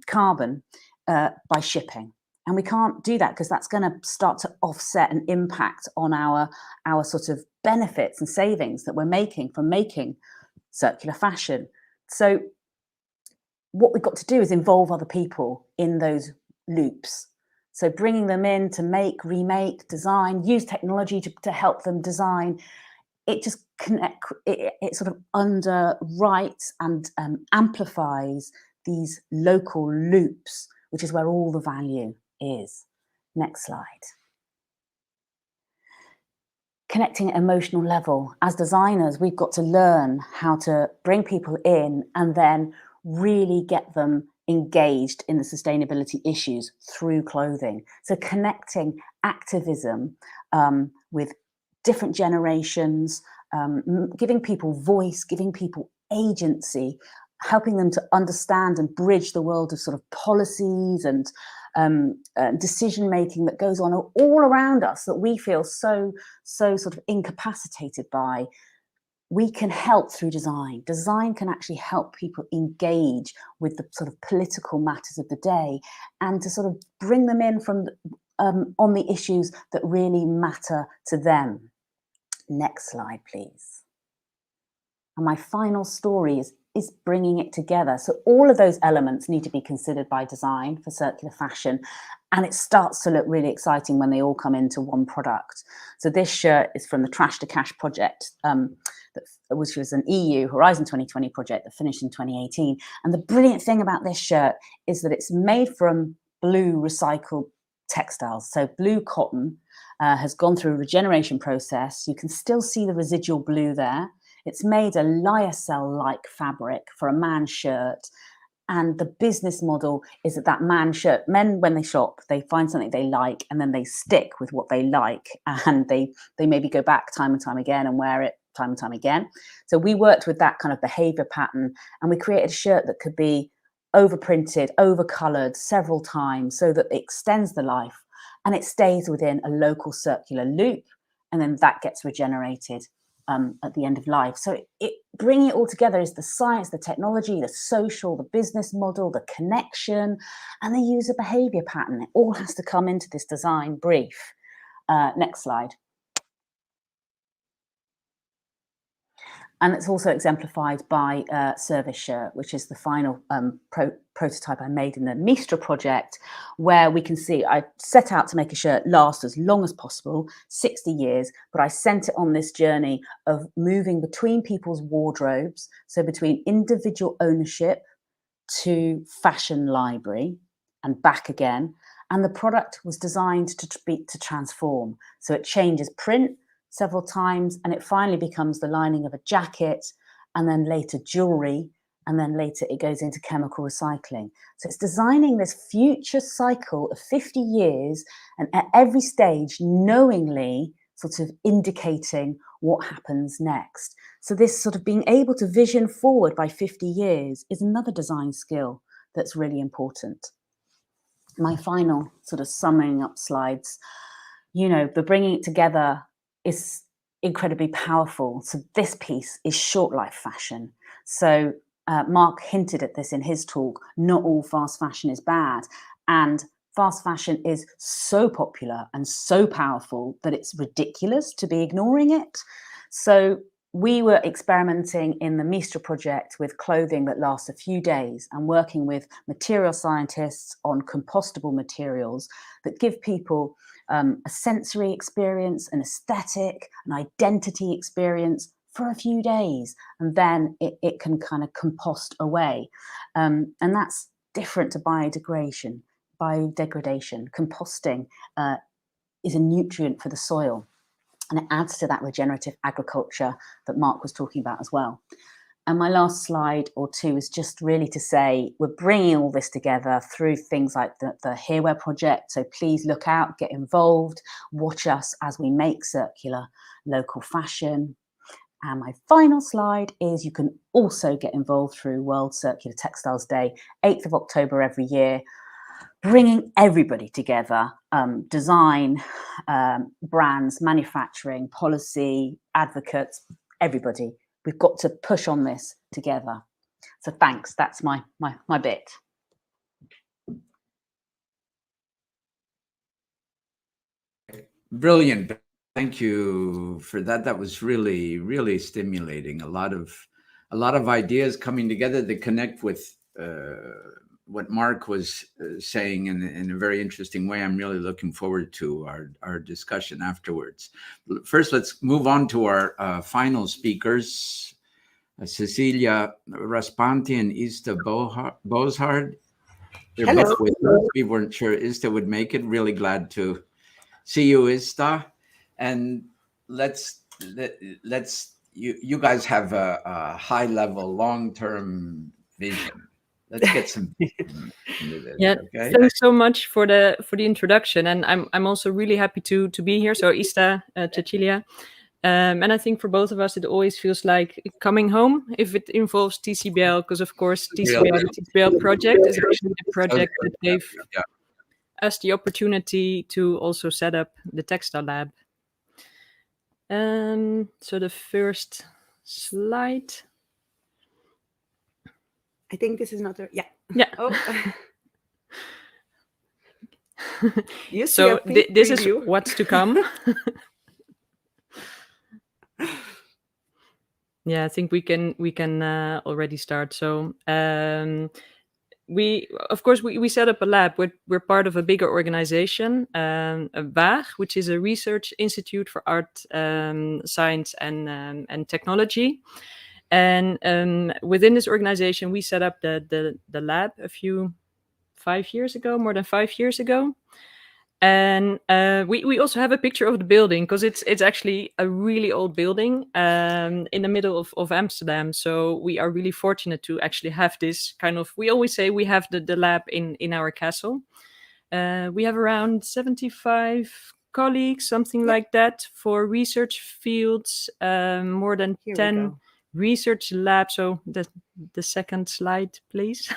carbon by shipping. And we can't do that, because that's going to start to offset an impact on our sort of benefits and savings that we're making from making circular fashion. So what we've got to do is involve other people in those loops. So bringing them in to make, remake, design, use technology to help them design, it just it sort of underwrites and amplifies these local loops, which is where all the value is. Next slide. Connecting at emotional level. As designers, we've got to learn how to bring people in and then really get them engaged in the sustainability issues through clothing. So connecting activism with different generations, giving people voice, giving people agency, helping them to understand and bridge the world of sort of policies and decision making that goes on all around us that we feel so sort of incapacitated by. We can help through design. Design can actually help people engage with the sort of political matters of the day, and to sort of bring them in from on the issues that really matter to them. Next slide, please. And my final story is bringing it together. So all of those elements need to be considered by design for circular fashion. And it starts to look really exciting when they all come into one product. So this shirt is from the Trash to Cash project, which was an EU Horizon 2020 project that finished in 2018. And the brilliant thing about this shirt is that it's made from blue recycled textiles. So blue cotton has gone through a regeneration process. You can still see the residual blue there. It's made a lyocell-like fabric for a man's shirt. And the business model is that man's shirt, men, when they shop, they find something they like and then they stick with what they like. And they maybe go back time and time again and wear it time and time again. So we worked with that kind of behavior pattern, and we created a shirt that could be overprinted, overcolored several times so that it extends the life and it stays within a local circular loop. And then that gets regenerated at the end of life. So bringing it all together is the science, the technology, the social, the business model, the connection, and the user behavior pattern. It all has to come into this design brief. Next slide. And it's also exemplified by Service Shirt, which is the final prototype I made in the Mistra project, where we can see I set out to make a shirt last as long as possible, 60 years, but I sent it on this journey of moving between people's wardrobes, so between individual ownership to fashion library and back again. And the product was designed to transform. So it changes print several times, and it finally becomes the lining of a jacket, and then later jewelry, and then later it goes into chemical recycling. So it's designing this future cycle of 50 years, and at every stage knowingly sort of indicating what happens next. So this sort of being able to vision forward by 50 years is another design skill that's really important. My final sort of summing up slides, the bringing it together is incredibly powerful. So this piece is short life fashion. So Mark hinted at this in his talk, not all fast fashion is bad. And fast fashion is so popular and so powerful that it's ridiculous to be ignoring it. So we were experimenting in the Mistra project with clothing that lasts a few days and working with material scientists on compostable materials that give people a sensory experience, an aesthetic, an identity experience for a few days, and then it can kind of compost away. And that's different to biodegradation. Composting is a nutrient for the soil, and it adds to that regenerative agriculture that Mark was talking about as well. And my last slide or two is just really to say we're bringing all this together through things like the Hereware project. So please look out, get involved, watch us as we make circular local fashion. And my final slide is you can also get involved through World Circular Textiles Day, 8th of October every year, bringing everybody together, design, brands, manufacturing, policy, advocates, everybody. We've got to push on this together. So thanks, that's my bit. Brilliant. Thank you for that. That was really, really stimulating. A lot of ideas coming together that connect with what Mark was saying in a very interesting way. I'm really looking forward to our discussion afterwards. First, let's move on to our final speakers, Cecilia Raspanti and Ista Boszhard. They're Hello. both with us. We weren't sure Ista would make it. Really glad to see you, Ista. And you guys have a high level, long-term vision. Let's get some into this. Yeah, okay? thanks so much for the introduction, and I'm also really happy to be here. So Ista, Cecilia, and I think for both of us it always feels like coming home if it involves TCBL, because of course the TCBL project is actually the project that gave us the opportunity to also set up the textile lab. So the first slide. I think this is not there. Yeah. Oh. So this is what's to come. Yeah, I think we can already start. So we set up a lab. We're part of a bigger organization, BAG, which is a research institute for art, science, and technology. And within this organization, we set up the lab more than 5 years ago. And we also have a picture of the building because it's actually a really old building in the middle of Amsterdam. So we are really fortunate to actually have this kind of, we always say we have the lab in our castle. We have around 75 colleagues, something like that, for research fields, more than 10 research labs. So the second slide, please.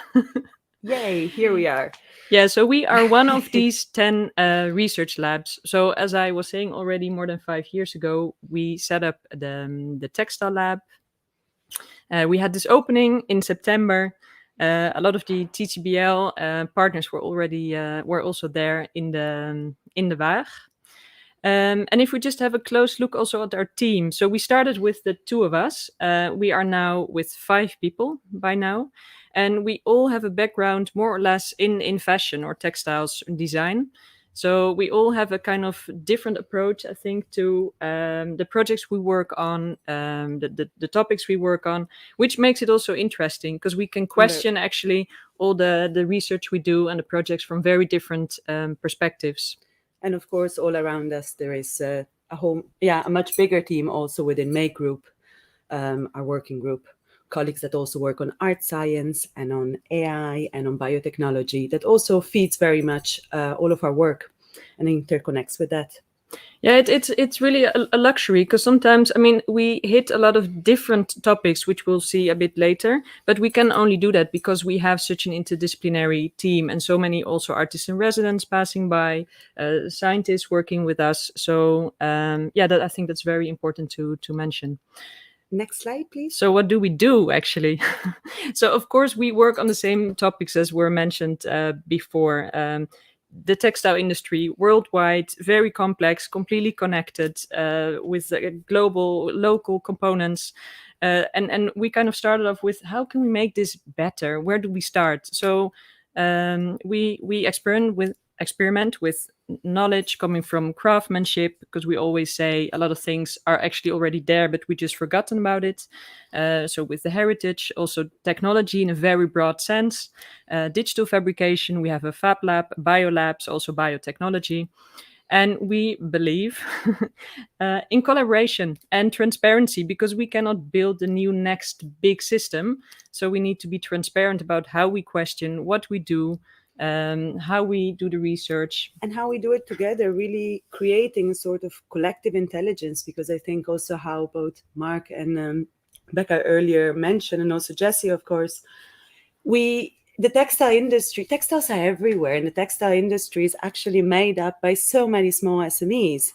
Yay, here we are. Yeah, so we are one of these 10 research labs. So as I was saying already, more than 5 years ago, we set up the textile lab. We had this opening in September. A lot of the TCBL partners were also there in the Waag. And if we just have a close look also at our team. So we started with the 2 of us. We are now with 5 people by now. And we all have a background more or less in fashion or textiles design. So we all have a kind of different approach, I think, to the projects we work on, the topics we work on, which makes it also interesting because we can question actually all the research we do and the projects from very different perspectives. And of course, all around us, there is a much bigger team also within Make Group, our working group, colleagues that also work on art science and on AI and on biotechnology that also feeds very much all of our work and interconnects with that. Yeah, it's really a luxury because sometimes, I mean, we hit a lot of different topics, which we'll see a bit later, but we can only do that because we have such an interdisciplinary team and so many also artists in residence passing by, scientists working with us. So I think that's very important to mention. Next slide, please. So what do we do actually? So of course we work on the same topics as were mentioned before. The textile industry worldwide, very complex, completely connected with global, local components. And we kind of started off with how can we make this better? Where do we start? So we experiment with knowledge coming from craftsmanship, because we always say a lot of things are actually already there, but we just forgotten about it. So with the heritage, also technology in a very broad sense, digital fabrication, we have a fab lab, biolabs, also biotechnology. And we believe in collaboration and transparency, because we cannot build the new next big system. So we need to be transparent about how we question, what we do, how we do the research. And how we do it together, really creating a sort of collective intelligence, because I think also how both Mark and Becca earlier mentioned, and also Jessie, of course, the textile industry, textiles are everywhere, and the textile industry is actually made up by so many small SMEs.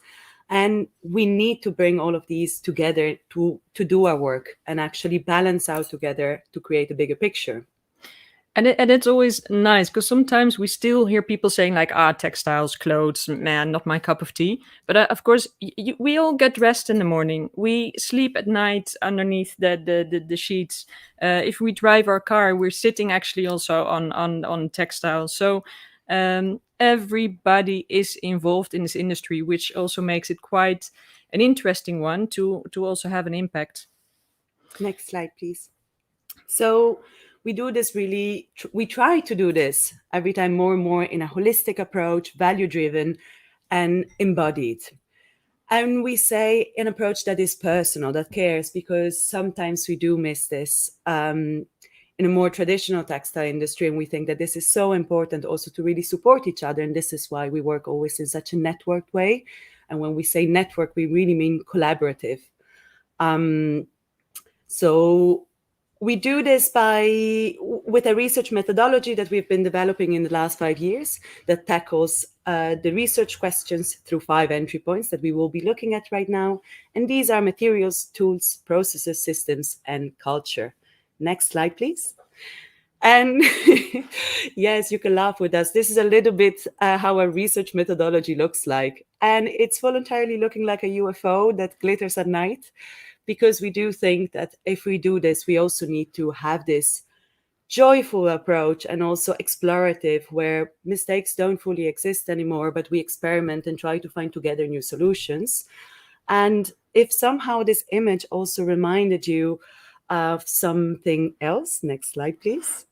And we need to bring all of these together to do our work and actually balance out together to create a bigger picture. And it's always nice, because sometimes we still hear people saying like, textiles, clothes, man, not my cup of tea. But of course, we all get dressed in the morning. We sleep at night underneath the sheets. If we drive our car, we're sitting actually also on textiles. So everybody is involved in this industry, which also makes it quite an interesting one to also have an impact. Next slide, please. So we do this really, we try to do this every time more and more in a holistic approach, value-driven and embodied. And we say an approach that is personal, that cares, because sometimes we do miss this in a more traditional textile industry. And we think that this is so important also to really support each other. And this is why we work always in such a networked way. And when we say network, we really mean collaborative. So we do this with a research methodology that we've been developing in the last 5 years that tackles the research questions through 5 entry points that we will be looking at right now. And these are materials, tools, processes, systems, and culture. Next slide, please. And yes, you can laugh with us. This is a little bit how our research methodology looks like. And it's voluntarily looking like a UFO that glitters at night, because we do think that if we do this, we also need to have this joyful approach and also explorative, where mistakes don't fully exist anymore, but we experiment and try to find together new solutions. And if somehow this image also reminded you of something else, next slide, please.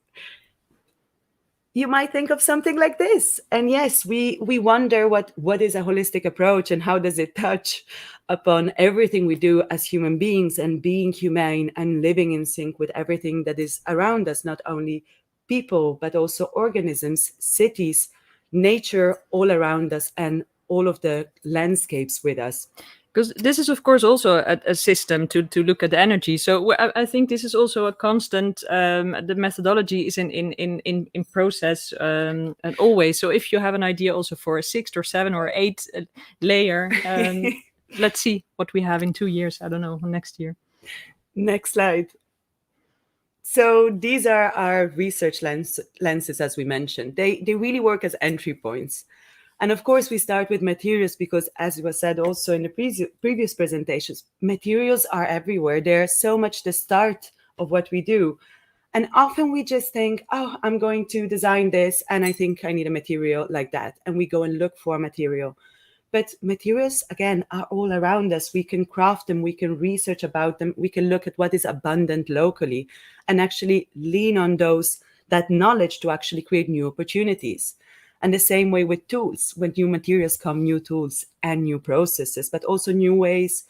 You might think of something like this. And yes, we wonder what is a holistic approach and how does it touch upon everything we do as human beings, and being humane and living in sync with everything that is around us, not only people, but also organisms, cities, nature all around us, and all of the landscapes with us. Because this is, of course, also a system to look at energy. So I think this is also a constant. The methodology is in process and always. So if you have an idea also for a 6th or 7th or 8th layer, let's see what we have in 2 years. I don't know, next year. Next slide. So these are our research lenses, as we mentioned. They really work as entry points. And of course, we start with materials because, as was said also in the previous presentations, materials are everywhere. They're so much the start of what we do. And often we just think, oh, I'm going to design this, and I think I need a material like that. And we go and look for a material. But materials, again, are all around us. We can craft them, we can research about them, we can look at what is abundant locally and actually lean on that knowledge to actually create new opportunities. And the same way with tools. When new materials come, new tools and new processes, but also new ways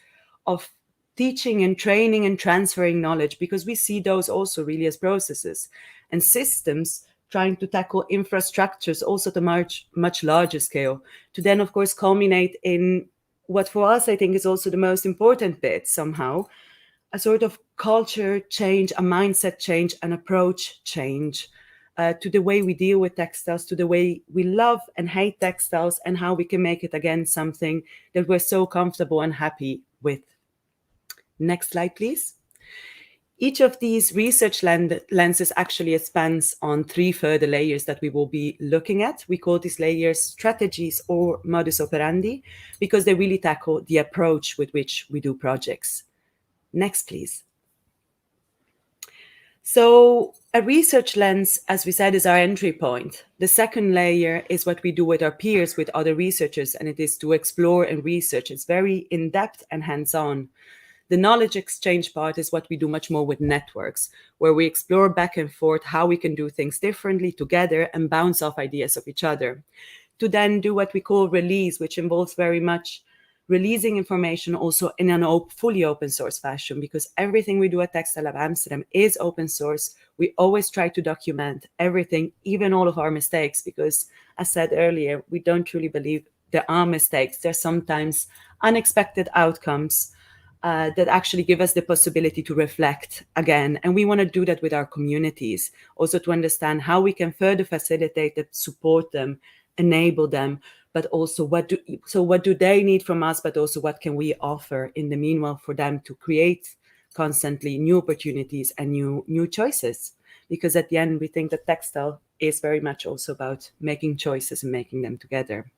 of teaching and training and transferring knowledge, because we see those also really as processes. And systems trying to tackle infrastructures also at a much larger scale, to then, of course, culminate in what for us, I think, is also the most important bit somehow, a sort of culture change, a mindset change, an approach change. To the way we deal with textiles, to the way we love and hate textiles, and how we can make it, again, something that we're so comfortable and happy with. Next slide, please. Each of these research lenses actually expands on 3 further layers that we will be looking at. We call these layers strategies or modus operandi, because they really tackle the approach with which we do projects. Next, please. So a research lens, as we said, is our entry point. The second layer is what we do with our peers, with other researchers, and it is to explore and research. It's very in-depth and hands-on. The knowledge exchange part is what we do much more with networks, where we explore back and forth how we can do things differently together and bounce off ideas of each other. To then do what we call release, which involves very much releasing information also in a fully open source fashion, because everything we do at Textile Lab Amsterdam is open source. We always try to document everything, even all of our mistakes, because as said earlier, we don't truly believe there are mistakes. There are sometimes unexpected outcomes that actually give us the possibility to reflect again. And we want to do that with our communities, also to understand how we can further facilitate them, support them, enable them, but also what do they need from us, but also what can we offer in the meanwhile for them to create constantly new opportunities and new choices. Because at the end, we think that textile is very much also about making choices and making them together.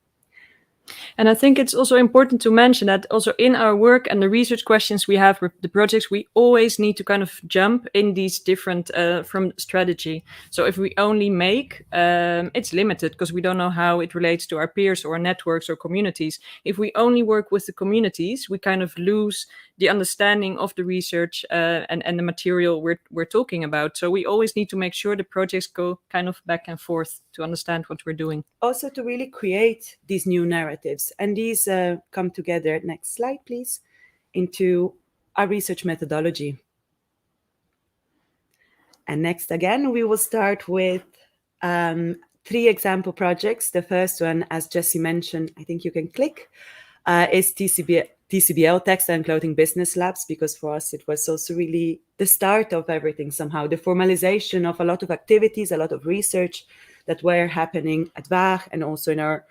And I think it's also important to mention that also in our work and the research questions we have with the projects, we always need to kind of jump in these different from strategy. So if we only make, it's limited because we don't know how it relates to our peers or networks or communities. If we only work with the communities, we kind of lose the understanding of the research and the material we're talking about. So we always need to make sure the projects go kind of back and forth to understand what we're doing. Also to really create these new narratives. And these come together, next slide please, into our research methodology. And next again, we will start with 3 example projects. The first one, as Jessie mentioned, I think you can click, is TCBL, Textile and Clothing Business Labs, because for us it was also really the start of everything somehow, the formalization of a lot of activities, a lot of research that were happening at WAG and also in our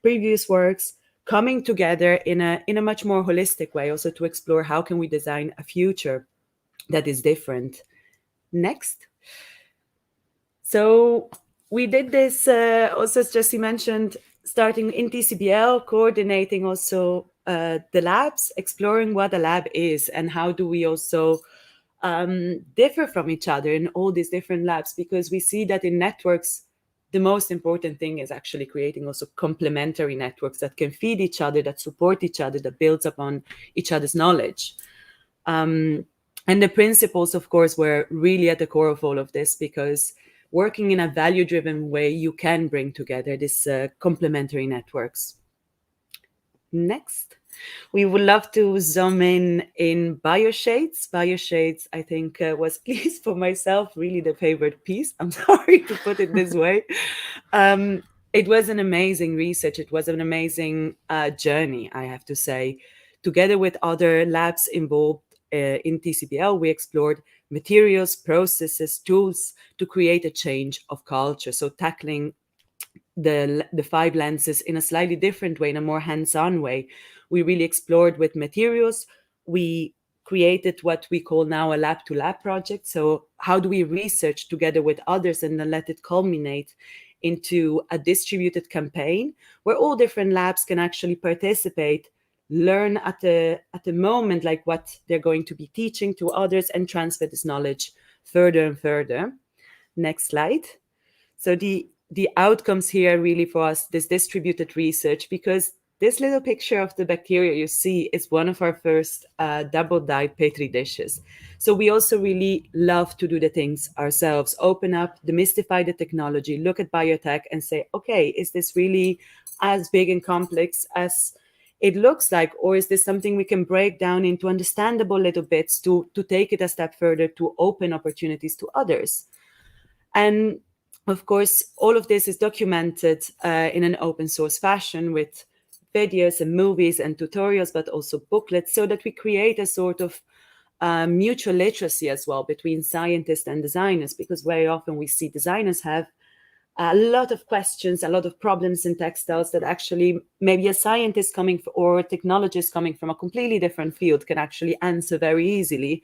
previous works, coming together in a much more holistic way, also to explore how can we design a future that is different. Next. So we did this also, as Jessie mentioned, starting in TCBL, coordinating also the labs, exploring what a lab is and how do we also differ from each other in all these different labs, because we see that in networks, the most important thing is actually creating also complementary networks that can feed each other, that support each other, that builds upon each other's knowledge. And the principles, of course, were really at the core of all of this, because working in a value-driven way, you can bring together these complementary networks. Next. We would love to zoom in Bioshades. Bioshades, I think, was, at least for myself, really the favorite piece. I'm sorry to put it this way. It was an amazing research. It was an amazing journey, I have to say, Together with other labs involved in TCBL, we explored materials, processes, tools to create a change of culture. So tackling the 5 lenses in a slightly different way, in a more hands-on way. We really explored with materials. We created what we call now a lab-to-lab project. So how do we research together with others and then let it culminate into a distributed campaign where all different labs can actually participate, learn at the moment, like what they're going to be teaching to others, and transfer this knowledge further and further. Next slide. So the outcomes here really for us, this distributed research, because this little picture of the bacteria you see is one of our first double dyed Petri dishes. So we also really love to do the things ourselves, open up, demystify the technology, look at biotech and say, okay, is this really as big and complex as it looks like, or is this something we can break down into understandable little bits to take it a step further, to open opportunities to others? And of course, all of this is documented in an open source fashion with videos and movies and tutorials, but also booklets, so that we create a sort of mutual literacy as well between scientists and designers, because very often we see designers have a lot of questions, a lot of problems in textiles that actually maybe a scientist coming or a technologist coming from a completely different field can actually answer very easily.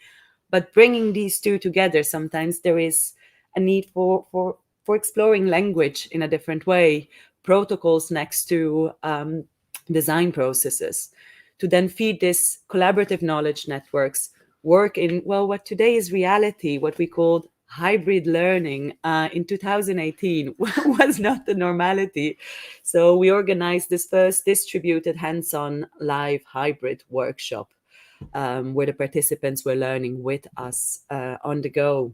But bringing these two together, sometimes there is a need for exploring language in a different way, protocols next to design processes, to then feed this collaborative knowledge networks, work in, well, what today is reality, what we called hybrid learning in 2018 was not the normality. So we organized this first distributed hands-on live hybrid workshop where the participants were learning with us on the go.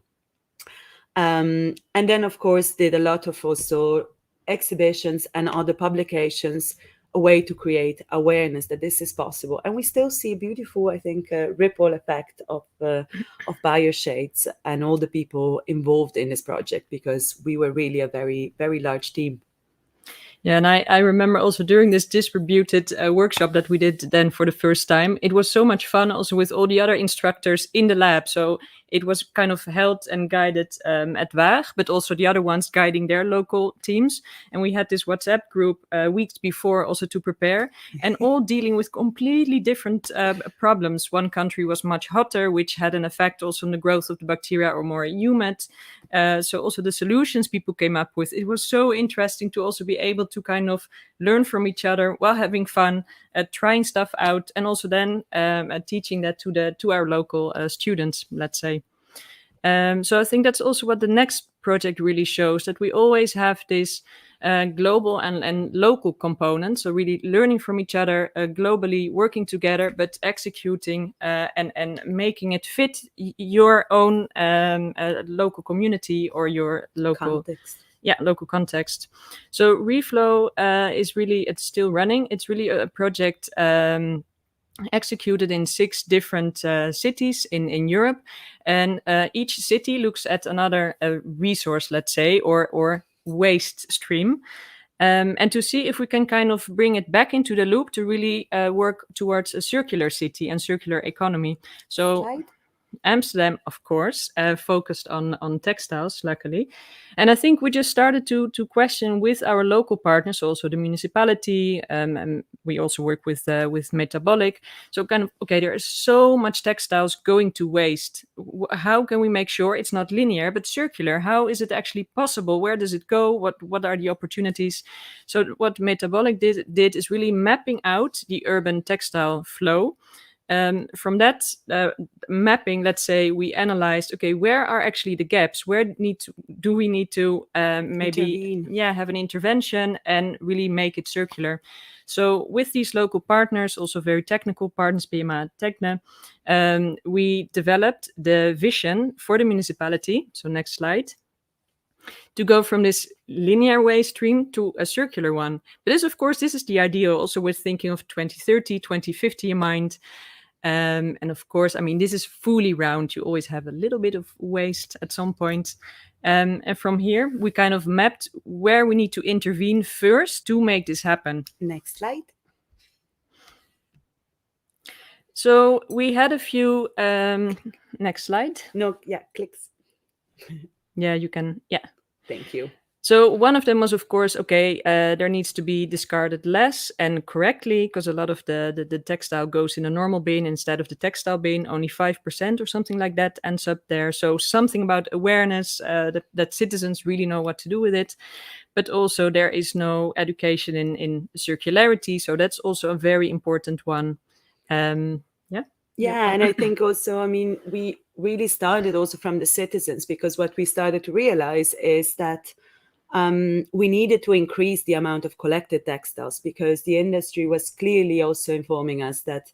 And then, of course, did a lot of also exhibitions and other publications, a way to create awareness that this is possible. And we still see a beautiful, I think, ripple effect of BioShades and all the people involved in this project, because we were really a very, very large team. Yeah, and I remember also during this distributed workshop that we did then for the first time, it was so much fun also with all the other instructors in the lab. So it was kind of held and guided at Waag, but also the other ones guiding their local teams. And we had this WhatsApp group weeks before also to prepare, and all dealing with completely different problems. One country was much hotter, which had an effect also on the growth of the bacteria, or more humid. So also the solutions people came up with. It was so interesting to also be able to kind of learn from each other while having fun, trying stuff out, and also then teaching that to our local students, let's say. So I think that's also what the next project really shows, that we always have this global and local component. So really learning from each other, globally working together, but executing and making it fit your own local community or your local context. Yeah, local context. So Reflow is really, it's still running. It's really a project executed in 6 different cities in Europe, and each city looks at another resource, let's say, or waste stream, and to see if we can kind of bring it back into the loop to really work towards a circular city and circular economy. So Slide. Amsterdam, of course, focused on textiles, luckily. And I think we just started to question with our local partners, also the municipality, and we also work with Metabolic. So kind of, okay, there is so much textiles going to waste. How can we make sure it's not linear, but circular? How is it actually possible? Where does it go? What are the opportunities? So what Metabolic did is really mapping out the urban textile flow. From that mapping, let's say we analyzed, okay, where are actually the gaps? Where do we need to maybe intervene. Have an intervention and really make it circular? So with these local partners, also very technical partners, BMA Techne, we developed the vision for the municipality. So next slide. To go from this linear waste stream to a circular one. But this, of course, this is the ideal, also with thinking of 2030, 2050 in mind. And of course, I mean, this is fully round. You always have a little bit of waste at some point. And from here, we kind of mapped where we need to intervene first to make this happen. Next slide. So we had a few, next slide. No, yeah, clicks. Yeah, you can, yeah. Thank you. So one of them was, of course, okay, there needs to be discarded less and correctly, because a lot of the textile goes in a normal bin instead of the textile bin. Only 5% or something like that ends up there. So something about awareness, that citizens really know what to do with it. But also there is no education in circularity. So that's also a very important one. Yeah, and I think also, I mean, we really started also from the citizens, because what we started to realize is that we needed to increase the amount of collected textiles, because the industry was clearly also informing us that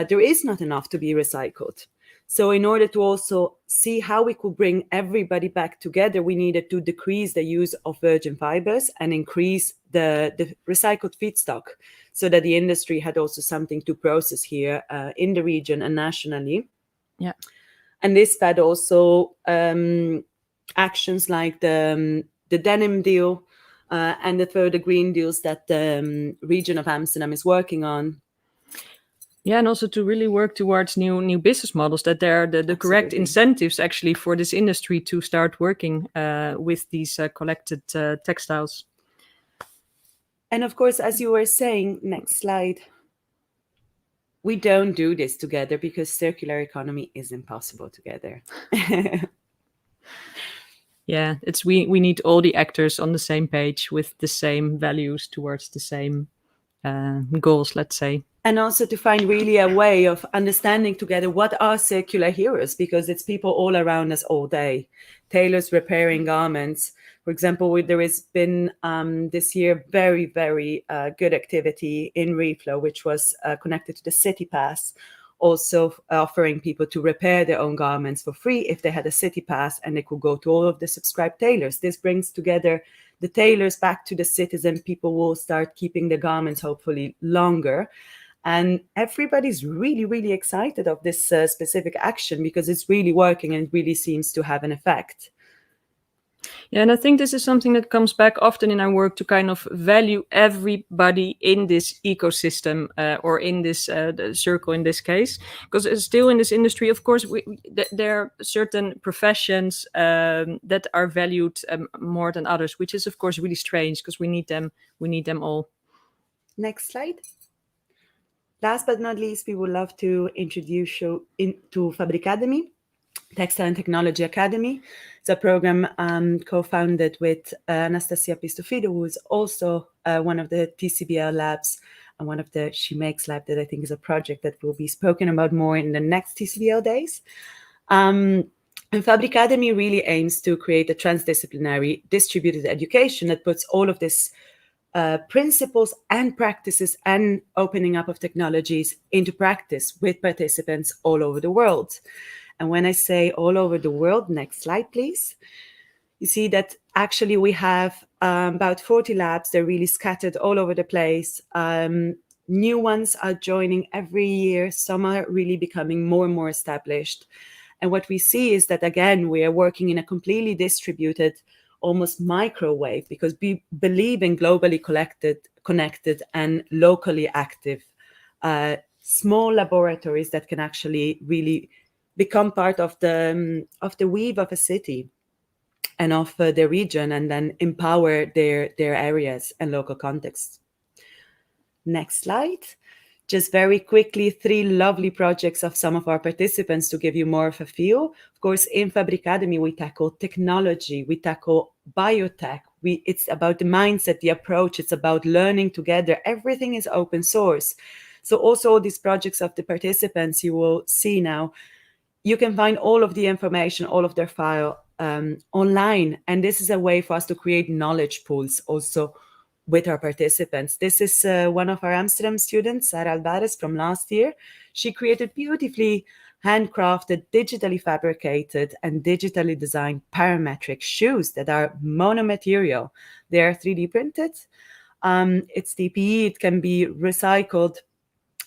there is not enough to be recycled. So in order to also see how we could bring everybody back together, we needed to decrease the use of virgin fibers and increase the recycled feedstock, so that the industry had also something to process here in the region and nationally. Yeah. And this had also actions like the denim deal and the further green deals that the region of Amsterdam is working on. Yeah, and also to really work towards new business models, that there are the correct Absolutely. incentives actually for this industry to start working with these collected textiles. And of course, as you were saying, next slide, we don't do this together because circular economy is impossible together. Yeah, it's we need all the actors on the same page with the same values towards the same goals, let's say. And also to find really a way of understanding together what are circular heroes, because it's people all around us all day. Tailors repairing garments. For example, there has been this year very, very good activity in Reflow, which was connected to the City Pass, also offering people to repair their own garments for free if they had a City Pass, and they could go to all of the subscribed tailors. This brings together the tailors back to the citizen. People will start keeping the garments hopefully longer. And everybody's really, really excited of this specific action, because it's really working and it really seems to have an effect. Yeah, and I think this is something that comes back often in our work, to kind of value everybody in this ecosystem or in this the circle in this case, because still in this industry, of course, there are certain professions that are valued more than others, which is of course really strange, because we need them all. Next slide. Last but not least, we would love to introduce you to Fabricademy, Textile and Technology Academy. It's a program co-founded with Anastasia Pistofido, who is also one of the TCBL labs and one of the She Makes lab, that I think is a project that will be spoken about more in the next TCBL Days. And Fabricademy really aims to create a transdisciplinary distributed education that puts all of this principles and practices and opening up of technologies into practice with participants all over the world. And when I say all over the world, next slide, please. You see that actually we have about 40 labs. They're really scattered all over the place. New ones are joining every year. Some are really becoming more and more established. And what we see is that, again, we are working in a completely distributed, almost microwave, because we believe in globally connected and locally active small laboratories that can actually really become part of the weave of a city and of the region, and then empower their areas and local contexts. Next slide. Just very quickly, 3 lovely projects of some of our participants to give you more of a feel. Of course, in Fabricademy, we tackle technology, we tackle biotech. It's about the mindset, the approach, it's about learning together. Everything is open source. So also all these projects of the participants you will see now, you can find all of the information, all of their file online. And this is a way for us to create knowledge pools also with our participants. This is one of our Amsterdam students, Sarah Alvarez, from last year. She created beautifully handcrafted, digitally fabricated, and digitally designed parametric shoes that are monomaterial. They are 3D printed. It's DPE, it can be recycled.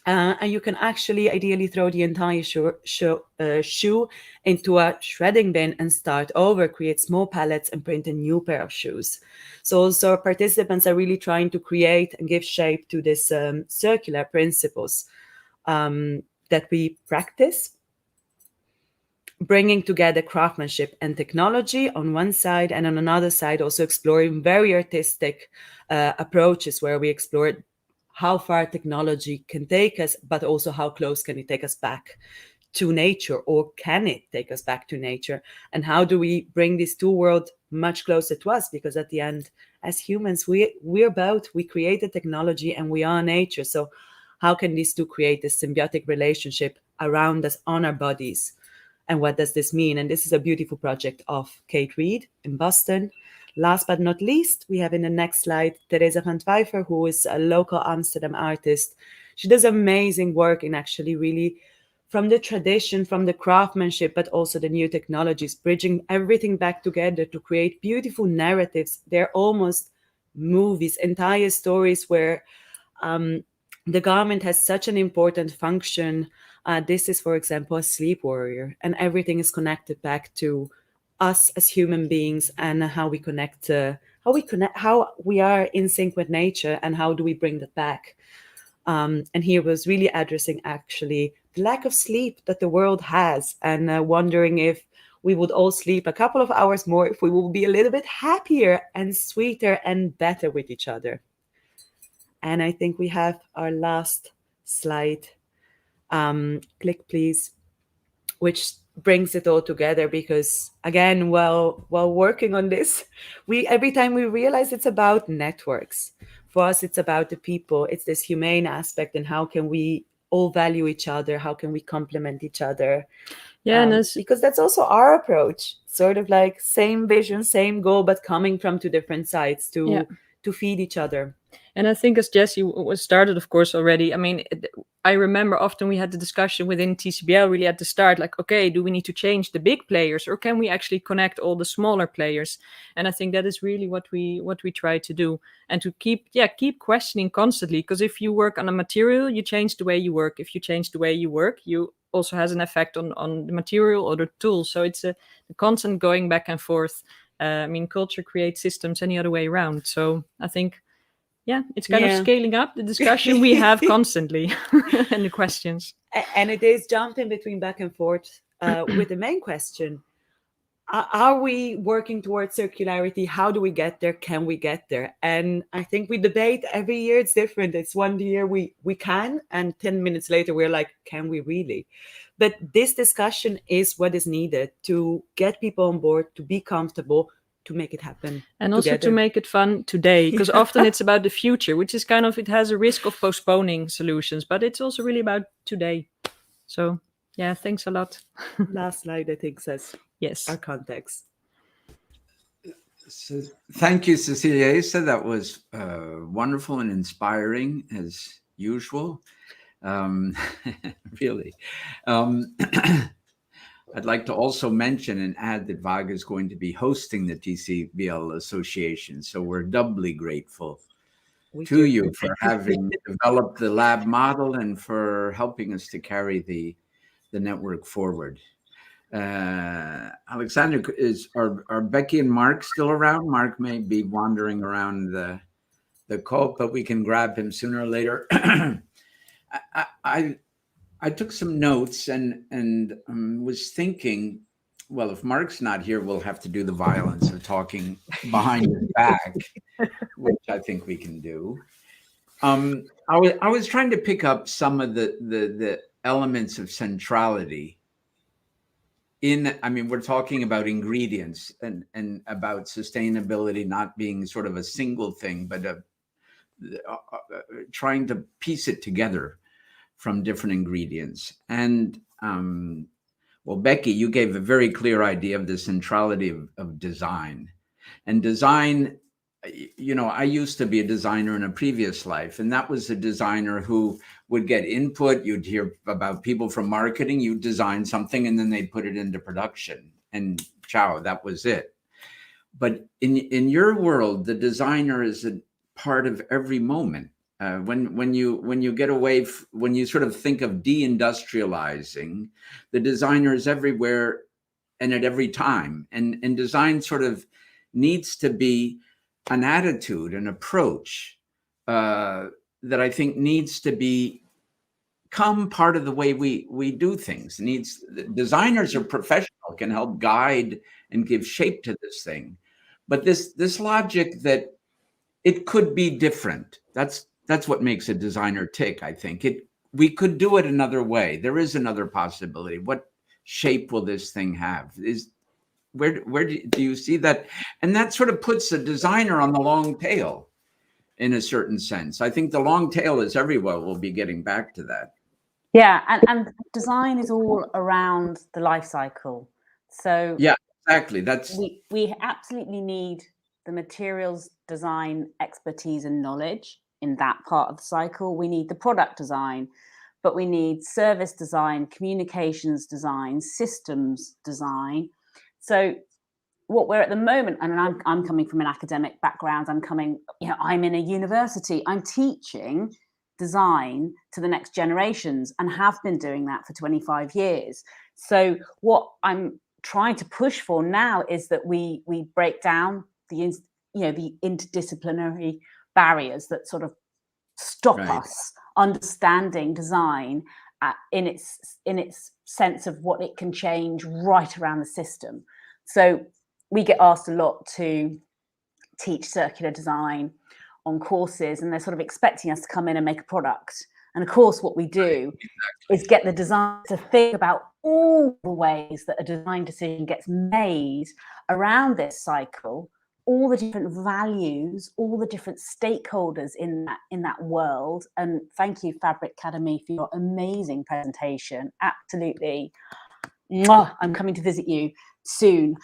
And you can actually ideally throw the entire shoe into a shredding bin and start over, create small pallets and print a new pair of shoes. So also participants are really trying to create and give shape to this circular principles. that we practice, bringing together craftsmanship and technology on one side, and on another side also exploring very artistic approaches where we explore how far technology can take us, but also how close can it take us back to nature, or can it take us back to nature? And how do we bring these two worlds much closer to us? Because at the end, as humans, we created technology and we are nature. So how can these two create this symbiotic relationship around us, on our bodies? And what does this mean? And this is a beautiful project of Kate Reed in Boston. Last but not least, we have in the next slide, Teresa van Twijfer, who is a local Amsterdam artist. She does amazing work in actually really from the tradition, from the craftsmanship, but also the new technologies, bridging everything back together to create beautiful narratives. They're almost movies, entire stories where the garment has such an important function. This is, for example, a sleep warrior, and everything is connected back to us as human beings and how we connect, how we are in sync with nature, and how do we bring that back. And he was really addressing actually the lack of sleep that the world has, and wondering if we would all sleep a couple of hours more, if we will be a little bit happier and sweeter and better with each other. And I think we have our last slide. Click, please, which brings it all together, because again, while working on this, every time we realize it's about networks. For us, it's about the people. It's this humane aspect, and how can we all value each other? How can we complement each other? Yeah, because that's also our approach, sort of like same vision, same goal, but coming from two different sides to feed each other. And I think, as Jessie was started, of course, already, I mean, I remember often we had the discussion within TCBL really at the start, like, okay, do we need to change the big players, or can we actually connect all the smaller players? And I think that is really what we try to do, and to keep questioning constantly, because if you work on a material, you change the way you work. If you change the way you work, you also has an effect on the material or the tool. So it's a constant going back and forth. I mean, culture creates systems any other way around. So I think, it's kind of scaling up the discussion we have constantly and the questions. And it is jumping between back and forth with the main question. Are we working towards circularity? How do we get there? Can we get there? And I think we debate every year. It's different. It's one year we can, and 10 minutes later, we're like, can we really? But this discussion is what is needed to get people on board, to be comfortable, to make it happen. And also to make it fun today, because often it's about the future, which is kind of, it has a risk of postponing solutions, but it's also really about today. So thanks a lot. Last slide, I think, says yes, our context. So, thank you, Cecilia. Ista, that was wonderful and inspiring as usual. Really. I'd like to also mention and add that Vaga is going to be hosting the TCBL Association. So we're doubly grateful to you for having developed the lab model and for helping us to carry the network forward. Alexander, are Becky and Mark still around? Mark may be wandering around the call, but we can grab him sooner or later. I took some notes and was thinking, well, if Mark's not here, we'll have to do the violence of talking behind his back, which I think we can do. I was trying to pick up some of the elements of centrality we're talking about ingredients and about sustainability not being sort of a single thing, but trying to piece it together from different ingredients. And well, Becky, you gave a very clear idea of the centrality of design. And design, I used to be a designer in a previous life, and that was a designer who would get input. You'd hear about people from marketing, you'd design something, and then they'd put it into production, and ciao, that was it. But in your world, the designer is a part of every moment. When you get away, when you sort of think of deindustrializing, the designer is everywhere and at every time. And design sort of needs to be an attitude, an approach that I think needs to be become part of the way we do things. Designers are professional, can help guide and give shape to this thing. But this logic that it could be different, that's what makes a designer tick, I think. We could do it another way. There is another possibility. What shape will this thing have? Where do you see that? And that sort of puts the designer on the long tail in a certain sense. I think the long tail is everywhere. We'll be getting back to that. Yeah, and design is all around the life cycle. So yeah, exactly. We absolutely need the materials design expertise and knowledge in that part of the cycle. We need the product design, but we need service design, communications design, systems design. So what we're at the moment, and I'm coming from an academic background, I'm in a university, I'm teaching design to the next generations and have been doing that for 25 years. So what I'm trying to push for now is that we break down the interdisciplinary barriers that sort of stop us understanding design in its sense of what it can change right around the system. So we get asked a lot to teach circular design on courses, and they're sort of expecting us to come in and make a product. And of course, what we do is get the designer to think about all the ways that a design decision gets made around this cycle, all the different values, all the different stakeholders in that world. And thank you, Fabric Academy, for your amazing presentation. Absolutely. I'm coming to visit you soon.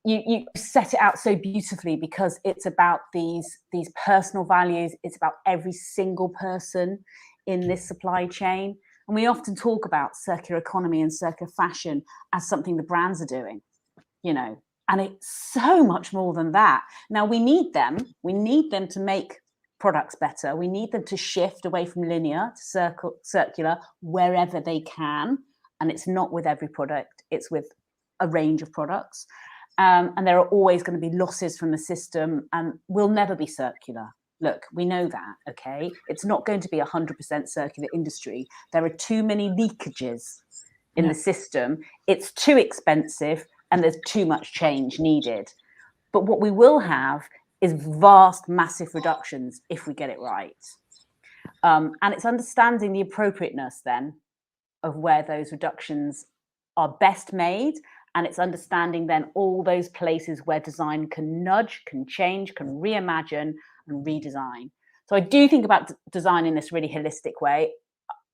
You set it out so beautifully, because it's about these personal values. It's about every single person in this supply chain. And we often talk about circular economy and circular fashion as something the brands are doing, and it's so much more than that. Now, we need them to make products better. We need them to shift away from linear to circular wherever they can. And it's not with every product, it's with a range of products. And there are always going to be losses from the system, and we'll never be circular. Look, we know that, okay? It's not going to be 100% circular industry. There are too many leakages in the system. It's too expensive, and there's too much change needed. But what we will have is vast, massive reductions if we get it right. And it's understanding the appropriateness then of where those reductions are best made. And it's understanding then all those places where design can nudge, can change, can reimagine and redesign. So I do think about design in this really holistic way.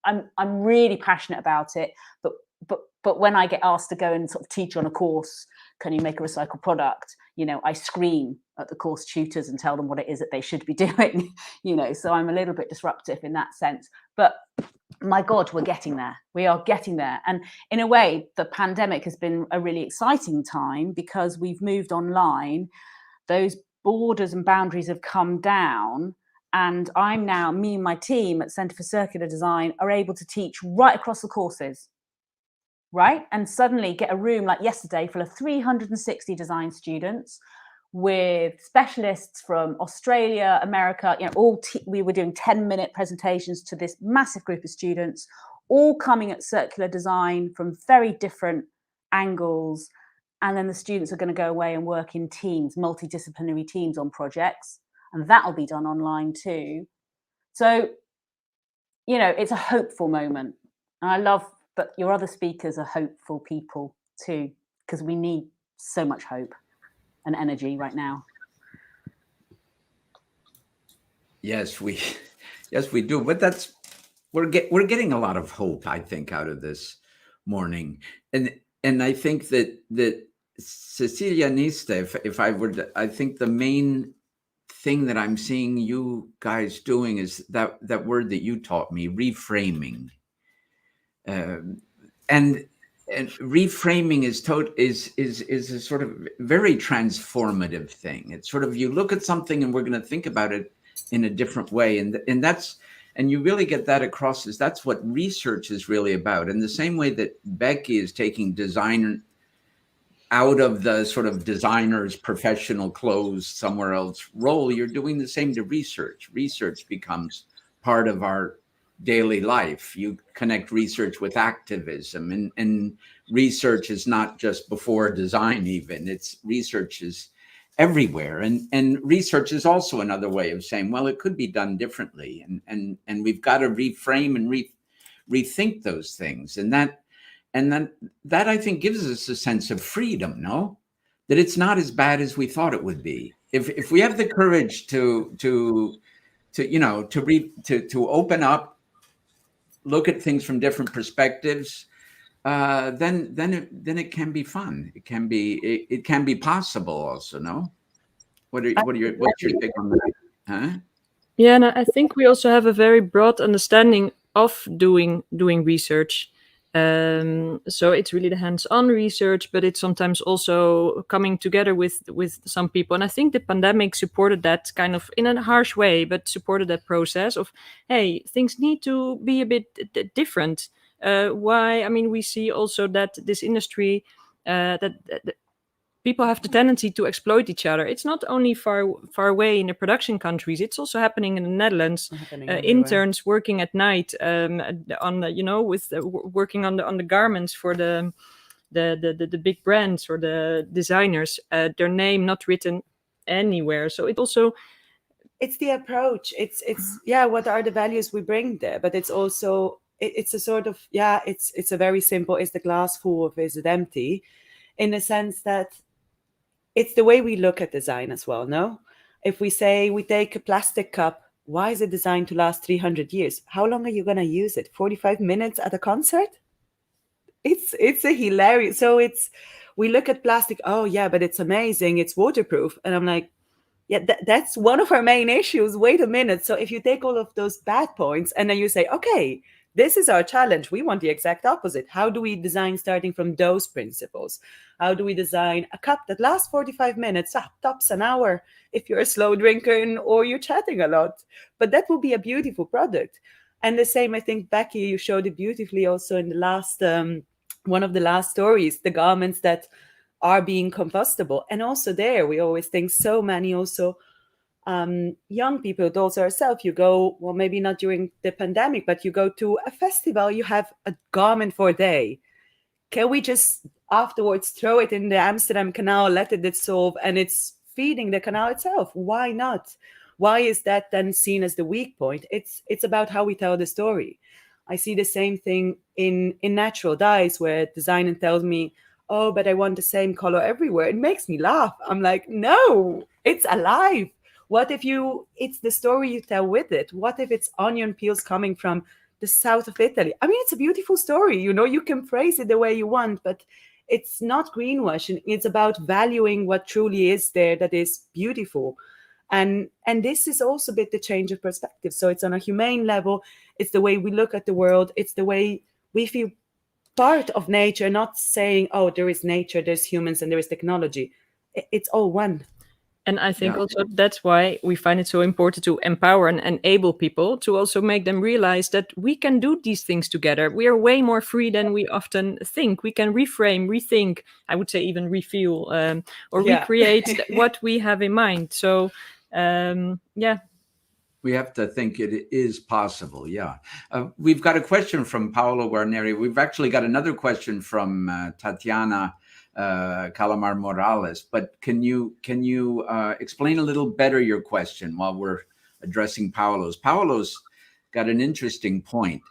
I'm really passionate about it, but when I get asked to go and sort of teach on a course, can you make a recycled product? I scream at the course tutors and tell them what it is that they should be doing. So I'm a little bit disruptive in that sense. But my God, we're getting there. We are getting there. And in a way, the pandemic has been a really exciting time, because we've moved online. Those borders and boundaries have come down. And me and my team at Centre for Circular Design are able to teach right across the courses, right? And suddenly get a room like yesterday full of 360 design students with specialists from Australia, America, we were doing 10-minute presentations to this massive group of students, all coming at circular design from very different angles. And then the students are going to go away and work in teams, multidisciplinary teams on projects. And that'll be done online too. So, it's a hopeful moment. And I love that your other speakers are hopeful people too, because we need so much hope and energy right now. Yes, we do. But we're getting a lot of hope, I think, out of this morning. And I think that Cecilia and Ista, I think the main thing that I'm seeing you guys doing is that word that you taught me, reframing. And reframing is a sort of very transformative thing. It's sort of, you look at something and we're going to think about it in a different way, and you really get that across. That's what research is really about. In the same way that Becky is taking design out of the sort of designer's professional clothes somewhere else role, you're doing the same to research. Research becomes part of our daily life. You connect research with activism, and research is not just before design, even. It's research is everywhere. And research is also another way of saying, well, it could be done differently. And we've got to reframe and rethink those things. And that I think gives us a sense of freedom, no? That it's not as bad as we thought it would be. If we have the courage to open up, look at things from different perspectives, then it can be fun. It can be possible also, no? What's your take on that? Huh? Yeah, and I think we also have a very broad understanding of doing research. So it's really the hands-on research, but it's sometimes also coming together with some people. And I think the pandemic supported that kind of in a harsh way, but supported that process of, hey, things need to be a bit different. Why? I mean, we see also that this industry, that people have the tendency to exploit each other. It's not only far away in the production countries; it's also happening in the Netherlands. Interns working at night working on the garments for the big brands or the designers. Their name not written anywhere. So it's the approach. It's yeah. What are the values we bring there? But it's also it's a sort of It's a very simple. Is the glass full or is it empty? In the sense that it's the way we look at design as well, no? If we say we take a plastic cup, why is it designed to last 300 years? How long are you going to use it? 45 minutes at a concert? It's a hilarious. So we look at plastic, oh yeah, but it's amazing, it's waterproof. And I'm like, yeah, that's one of our main issues. Wait a minute. So if you take all of those bad points and then you say, okay, this is our challenge. We want the exact opposite. How do we design starting from those principles? How do we design a cup that lasts 45 minutes, tops an hour if you're a slow drinker or you're chatting a lot? But that will be a beautiful product. And the same, I think, Becky, you showed it beautifully also in the last, one of the last stories, the garments that are being compostable. And also there, we always think so many also young people, adults ourselves, you go, well, maybe not during the pandemic, but you go to a festival, you have a garment for a day. Can we just afterwards throw it in the Amsterdam Canal, let it dissolve, and it's feeding the canal itself? Why not? Why is that then seen as the weak point? It's about how we tell the story. I see the same thing in natural dyes, where designer tells me, oh, but I want the same color everywhere. It makes me laugh. I'm like, no, it's alive. What if it's the story you tell with it? What if it's onion peels coming from the south of Italy? I mean, it's a beautiful story. You can phrase it the way you want, but it's not greenwashing. It's about valuing what truly is there that is beautiful. And this is also a bit the change of perspective. So it's on a humane level. It's the way we look at the world. It's the way we feel part of nature, not saying, oh, there is nature, there's humans, and there is technology. It's all one. And I think also that's why we find it so important to empower and enable people, to also make them realize that we can do these things together. We are way more free than we often think. We can reframe, rethink, I would say even refuel, or recreate what we have in mind. So, we have to think it is possible. Yeah. We've got a question from Paolo Guarneri. We've actually got another question from Tatiana Calamar Morales, but can you explain a little better your question while we're addressing Paolo's? Paolo's got an interesting point,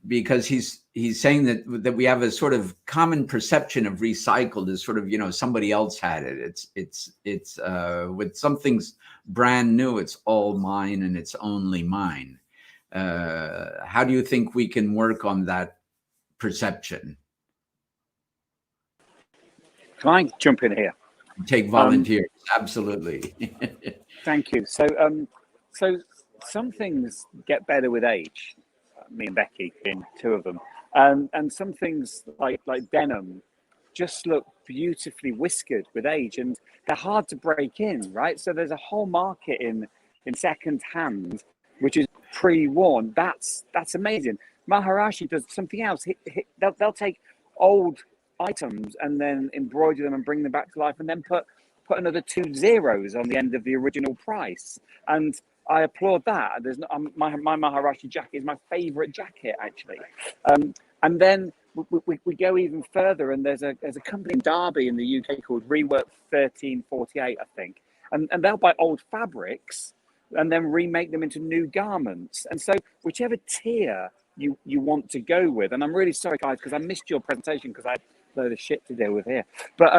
because he's saying that we have a sort of common perception of recycled as sort of, somebody else had it. It's with something's brand new, it's all mine and it's only mine. How do you think we can work on that perception? Can I jump in here? Take volunteers, absolutely. Thank you. So some things get better with age. Me and Becky being two of them, and some things like denim just look beautifully whiskered with age, and they're hard to break in, right? So there's a whole market in second hand, which is pre-worn. That's amazing. Maharashi does something else. They'll take old items and then embroider them and bring them back to life, and then put another 2 zeros on the end of the original price. And I applaud that. There's no, my Maharashi jacket is my favourite jacket, actually. And then we go even further, and there's a company in Derby in the UK called Rework 1348, I think, and they'll buy old fabrics and then remake them into new garments. And so whichever tier you want to go with, and I'm really sorry, guys, because I missed your presentation because I had a load of shit to deal with here. But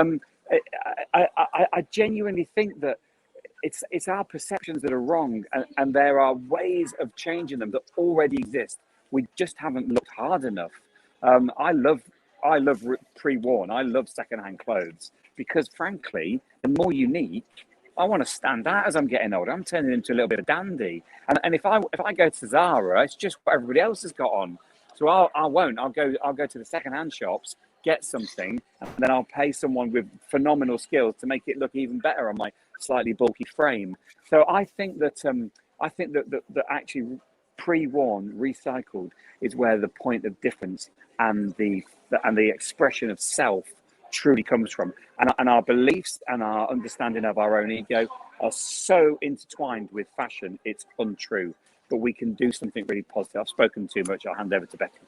I genuinely think that it's our perceptions that are wrong, and there are ways of changing them that already exist. We just haven't looked hard enough. I love pre-worn. I love secondhand clothes because, frankly, the more unique, I want to stand out as I'm getting older. I'm turning into a little bit of dandy. And if I go to Zara, it's just what everybody else has got on. So I won't. I'll go to the secondhand shops, get something, and then I'll pay someone with phenomenal skills to make it look even better on my slightly bulky frame. So I think that actually pre-worn, recycled is where the point of difference and the expression of self truly comes from. And our beliefs and our understanding of our own ego are so intertwined with fashion, it's untrue. But we can do something really positive. I've spoken too much. I'll hand over to Becky.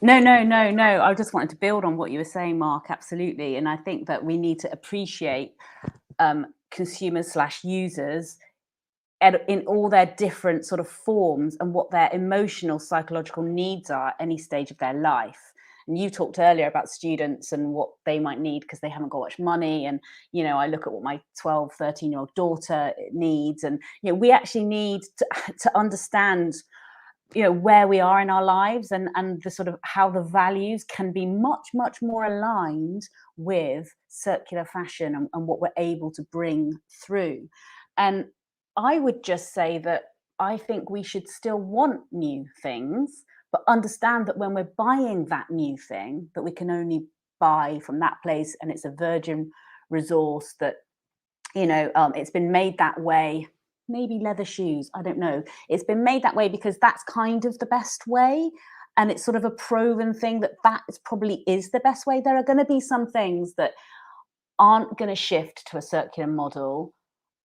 No. I just wanted to build on what you were saying, Mark. Absolutely. And I think that we need to appreciate consumers/users in all their different sort of forms and what their emotional, psychological needs are at any stage of their life. And you talked earlier about students and what they might need because they haven't got much money. And, you know, I look at what my 12, 13-year-old daughter needs. And, you know, we actually need to understand, you know, where we are in our lives and the sort of how the values can be much, much more aligned with circular fashion and what we're able to bring through. And I would just say that I think we should still want new things, but understand that when we're buying that new thing, that we can only buy from that place, and it's a virgin resource that, you know, it's been made that way. Maybe leather shoes, I don't know. It's been made that way because that's kind of the best way. And it's sort of a proven thing that probably is the best way. There are going to be some things that aren't going to shift to a circular model,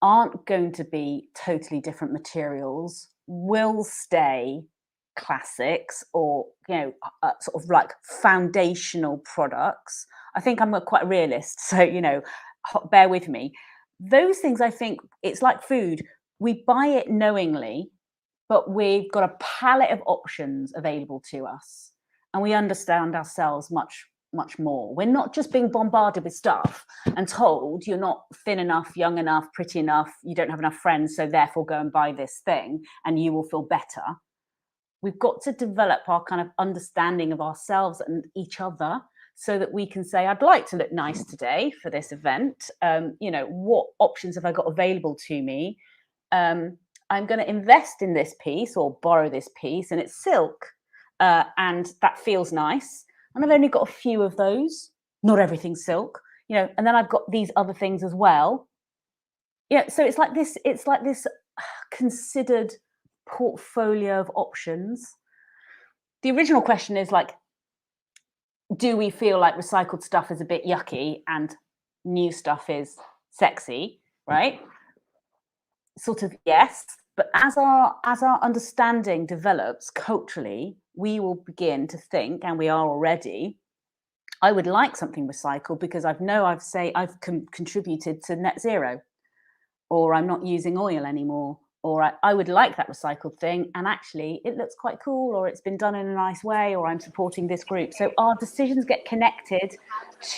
aren't going to be totally different materials, will stay classics or, you know, sort of like foundational products. I think I'm quite a realist, so, you know, bear with me. Those things, I think it's like food. We buy it knowingly, but we've got a palette of options available to us, and we understand ourselves much more. We're not just being bombarded with stuff and told you're not thin enough, young enough, pretty enough, you don't have enough friends, so therefore go and buy this thing and you will feel better. We've got to develop our kind of understanding of ourselves and each other so that we can say, I'd like to look nice today for this event. You know, what options have I got available to me? I'm going to invest in this piece or borrow this piece, and it's silk, and that feels nice. And I've only got a few of those, not everything's silk, you know, and then I've got these other things as well. Yeah, so it's like this considered portfolio of options. The original question is like, do we feel like recycled stuff is a bit yucky and new stuff is sexy, right? Sort of yes, but as our understanding develops culturally, we will begin to think, and we are already, I would like something recycled because I've contributed to net zero, or I'm not using oil anymore, or I would like that recycled thing, and actually it looks quite cool, or it's been done in a nice way, or I'm supporting this group. So our decisions get connected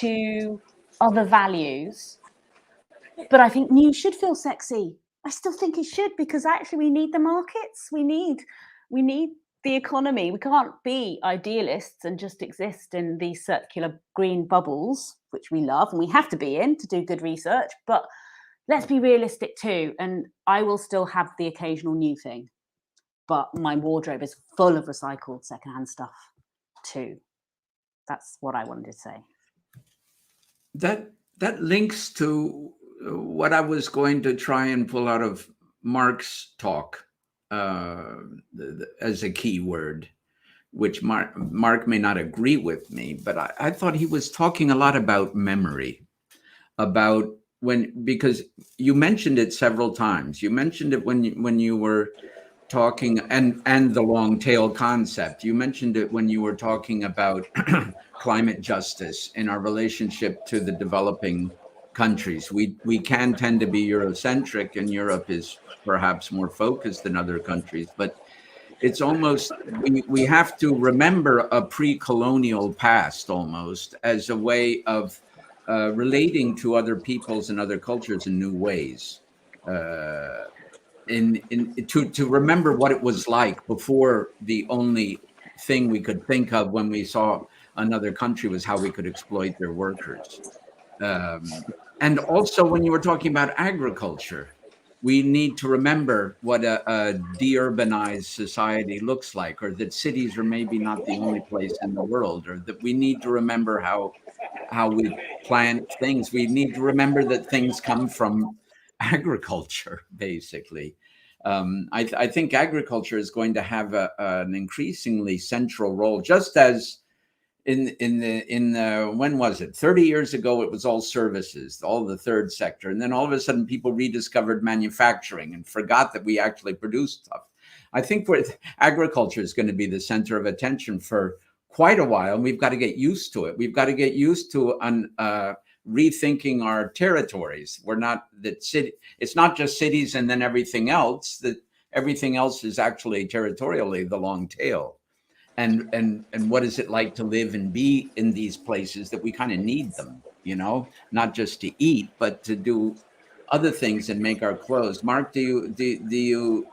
to other values. But I think new should feel sexy. I still think it should, because actually we need the markets. We need the economy. We can't be idealists and just exist in these circular green bubbles, which we love and we have to be in to do good research. But let's be realistic too. And I will still have the occasional new thing, but my wardrobe is full of recycled secondhand stuff too. That's what I wanted to say. That links to what I was going to try and pull out of Mark's talk as a key word, which Mark may not agree with me, but I thought he was talking a lot about memory, about because you mentioned it several times. You mentioned it when you were talking, and the long tail concept. You mentioned it when you were talking about climate justice in our relationship to the developing countries. We can tend to be Eurocentric, and Europe is perhaps more focused than other countries, but it's almost, we have to remember a pre-colonial past almost as a way of relating to other peoples and other cultures in new ways. To remember what it was like before the only thing we could think of when we saw another country was how we could exploit their workers. And also when you were talking about agriculture, we need to remember what a deurbanized society looks like, or that cities are maybe not the only place in the world, or that we need to remember how we plant things. We need to remember that things come from agriculture, basically. I think agriculture is going to have an increasingly central role, just as in when was it? 30 years ago, it was all services, all the third sector. And then all of a sudden people rediscovered manufacturing and forgot that we actually produced stuff. I think agriculture is going to be the center of attention for quite a while. And we've got to get used to it. We've got to get used to rethinking our territories. We're not that city. It's not just cities and then everything else. That everything else is actually territorially the long tail. And what is it like to live and be in these places that we kind of need them, you know, not just to eat, but to do other things and make our clothes. Mark, do you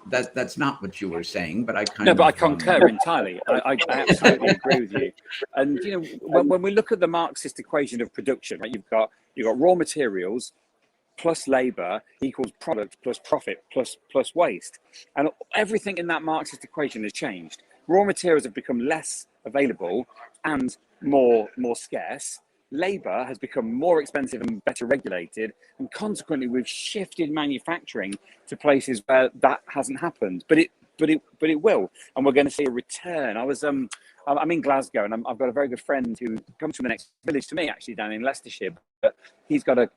that's not what you were saying, but I concur entirely. I absolutely agree with you. And you know, when we look at the Marxist equation of production, right, you've got raw materials plus labor equals product plus profit plus waste, and everything in that Marxist equation has changed. Raw materials have become less available and more scarce. Labor has become more expensive and better regulated, and consequently we've shifted manufacturing to places where that hasn't happened, but it will, and we're going to see a return. I'm in Glasgow, and I've got a very good friend who comes from the next village to me, actually, down in Leicestershire, but he's got a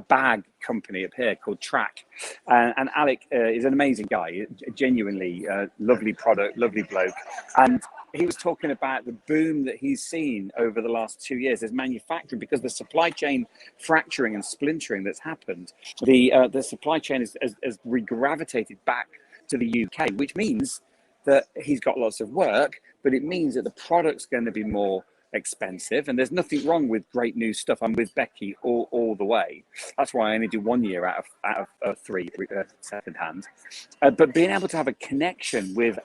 bag company up here called Track, and Alec is an amazing guy, genuinely lovely product, lovely bloke, and he was talking about the boom that he's seen over the last 2 years as manufacturing, because the supply chain fracturing and splintering that's happened, the supply chain has regravitated back to the UK, which means that he's got lots of work, but it means that the product's going to be more expensive, and there's nothing wrong with great new stuff. I'm with Becky all the way. That's why I only do 1 year out of 3 second hand. But being able to have a connection with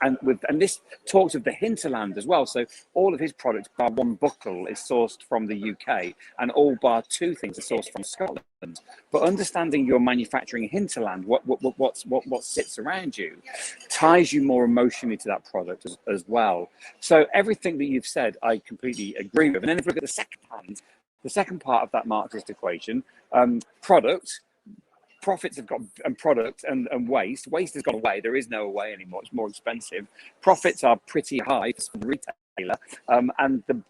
this talks of the hinterland as well. So all of his products, bar one buckle, is sourced from the UK, and all bar 2 things are sourced from Scotland. But understanding your manufacturing hinterland, what sits around you, ties you more emotionally to that product as well. So everything that you've said, I completely agree with. And then if we look at the second part of that Marxist equation, profits have got, and product and waste has gone away. There is no away anymore. It's more expensive. Profits are pretty high for the retailer,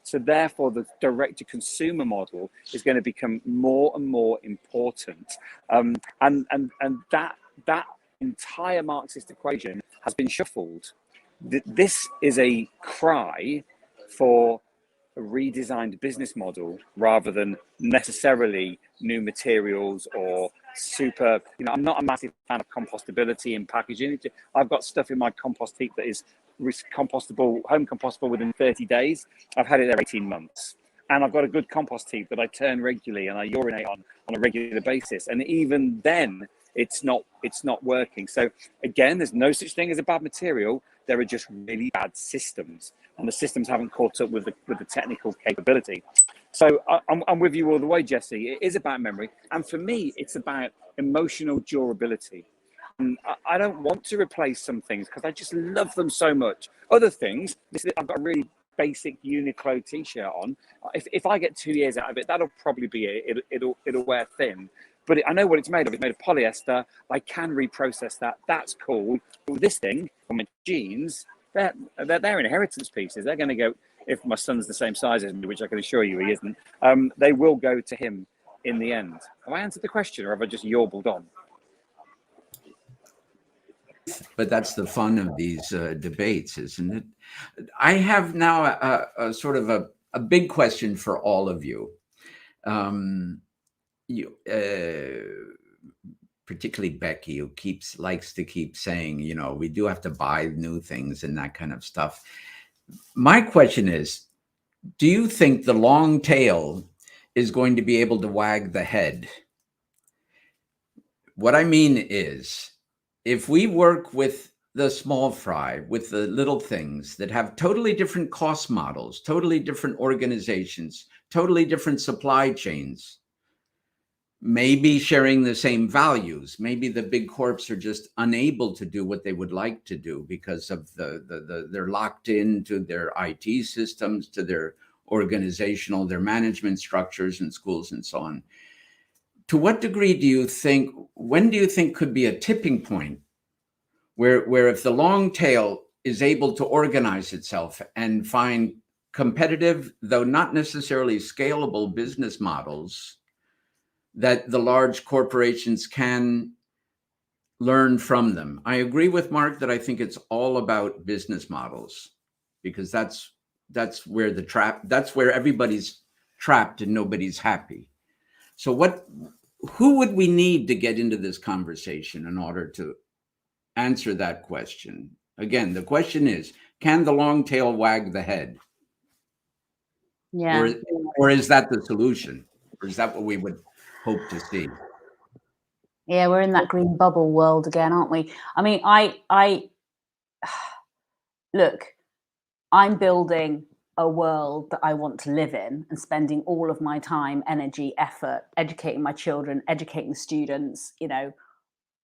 so therefore the direct-to-consumer model is going to become more and more important. And that entire Marxist equation has been shuffled. This is a cry for a redesigned business model rather than necessarily new materials or super, I'm not a massive fan of compostability in packaging. I've got stuff in my compost heap that is home compostable within 30 days. I've had it there 18 months. And I've got a good compost heap that I turn regularly and I urinate on a regular basis. And even then, it's not working. So again, there's no such thing as a bad material. There are just really bad systems, and the systems haven't caught up with the technical capability. So I'm with you all the way, Jesse. It is about memory, and for me, it's about emotional durability. And I don't want to replace some things because I just love them so much. Other things, I've got a really basic Uniqlo t-shirt on. If I get 2 years out of it, that'll probably be it. It'll wear thin. But I know what it's made of. It's made of polyester. I can reprocess that. That's cool. But with this thing, on my jeans, they're inheritance pieces. They're going to go, if my son's the same size as me, which I can assure you he isn't, they will go to him in the end? Have I answered the question, or have I just yorbled on? But that's the fun of these debates, isn't it? I have now a sort of a big question for all of you. Particularly Becky, who likes to keep saying, you know, we do have to buy new things and that kind of stuff. My question is, do you think the long tail is going to be able to wag the head? What I mean is, if we work with the small fry, with the little things that have totally different cost models, totally different organizations, totally different supply chains, maybe sharing the same values, maybe the big corps are just unable to do what they would like to do because of they're locked into their IT systems, to their organizational, their management structures in schools and so on. To what degree do you think, when do you think could be a tipping point where if the long tail is able to organize itself and find competitive, though not necessarily scalable business models that the large corporations can learn from them? I agree with Mark that I think it's all about business models, because that's where that's where everybody's trapped and nobody's happy. So who would we need to get into this conversation in order to answer that question? Again, the question is, can the long tail wag the head? Yeah. Or is that the solution? Or is that what we would hope to see? Yeah, we're in that green bubble world again, aren't we? I mean, I look, I'm building a world that I want to live in and spending all of my time, energy, effort, educating my children, educating students, you know,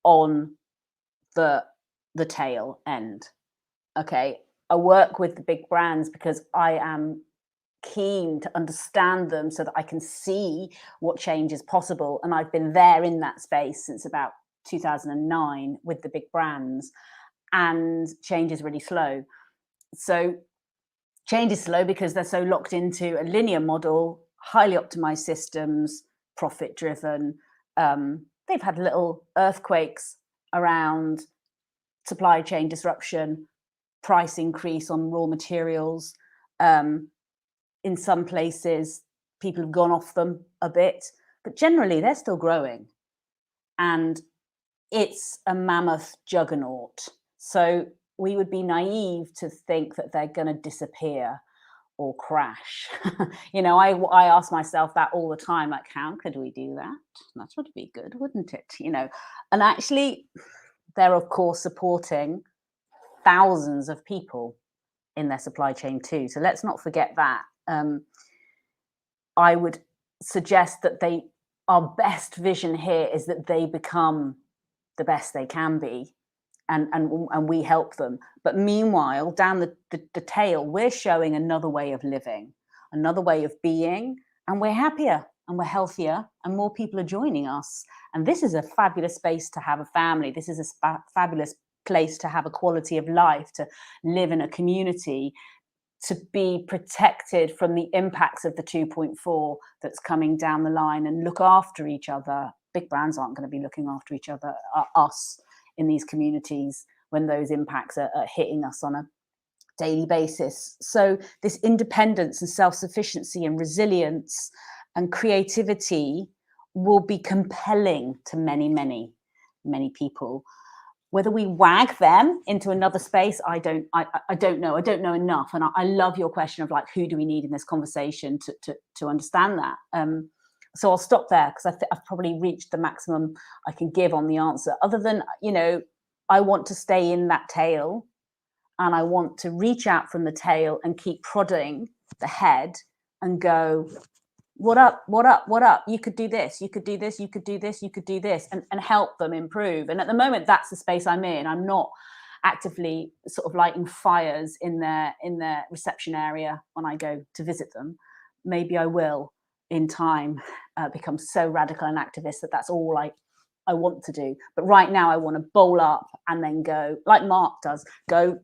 on the tail end. Okay. I work with the big brands because I am keen to understand them so that I can see what change is possible. And I've been there in that space since about 2009 with the big brands, and change is really slow. So change is slow because they're so locked into a linear model, highly optimized systems, profit driven. They've had little earthquakes around supply chain disruption, price increase on raw materials. In some places, people have gone off them a bit, but generally they're still growing. And it's a mammoth juggernaut. So we would be naive to think that they're going to disappear or crash. You know, I ask myself that all the time, like, how could we do that? That would be good, wouldn't it? You know, and actually, they're, of course, supporting thousands of people in their supply chain too. So let's not forget that. I would suggest that our best vision here is that they become the best they can be, and we help them. But meanwhile, down the tail, we're showing another way of living, another way of being, and we're happier and we're healthier, and more people are joining us. And this is a fabulous space to have a family. This is a fabulous place to have a quality of life, to live in a community, to be protected from the impacts of the 2.4 that's coming down the line, and look after each other. Big brands aren't going to be looking after each other, us in these communities, when those impacts are hitting us on a daily basis. So this independence and self-sufficiency and resilience and creativity will be compelling to many, many, many people. Whether we wag them into another space, I don't know. I don't know enough. And I love your question of, like, who do we need in this conversation to understand that? So I'll stop there, because I've probably reached the maximum I can give on the answer. Other than, you know, I want to stay in that tail, and I want to reach out from the tail and keep prodding the head and go, what up, what up, what up? You could do this, you could do this, you could do this, you could do this, and help them improve. And at the moment, that's the space I'm in. I'm not actively sort of lighting fires in their reception area when I go to visit them. Maybe I will in time become so radical and activist that that's all I want to do. But right now I want to bowl up and then go, like Mark does, go,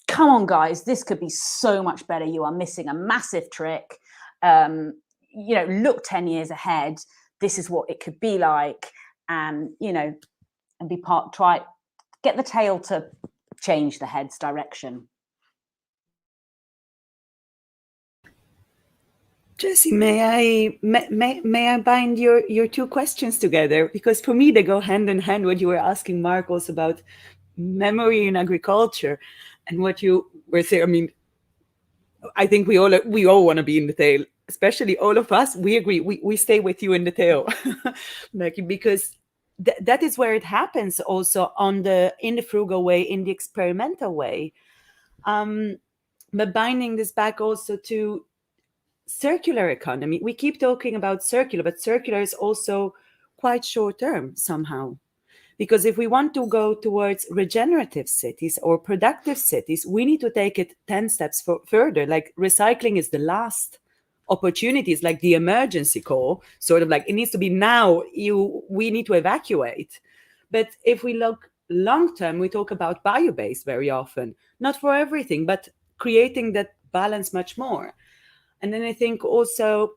come on guys, this could be so much better. You are missing a massive trick. You know, look 10 years ahead. this is what it could be like, and and be get the tail to change the head's direction. Jessie, may I bind your two questions together? Because for me, they go hand in hand. What you were asking Mark also about memory in agriculture, and what you were saying. I mean, I think we all want to be in the tail, especially all of us. We agree. We stay with you in the tail, Becky, because that is where it happens. Also in the frugal way, in the experimental way, but binding this back also to circular economy. We keep talking about circular, but circular is also quite short term somehow. Because if we want to go towards regenerative cities or productive cities, we need to take it 10 steps further. Like recycling is the last opportunity. It's like the emergency call, sort of like it needs to be now. We need to evacuate. But if we look long term, we talk about bio-based very often, not for everything, but creating that balance much more. And then I think also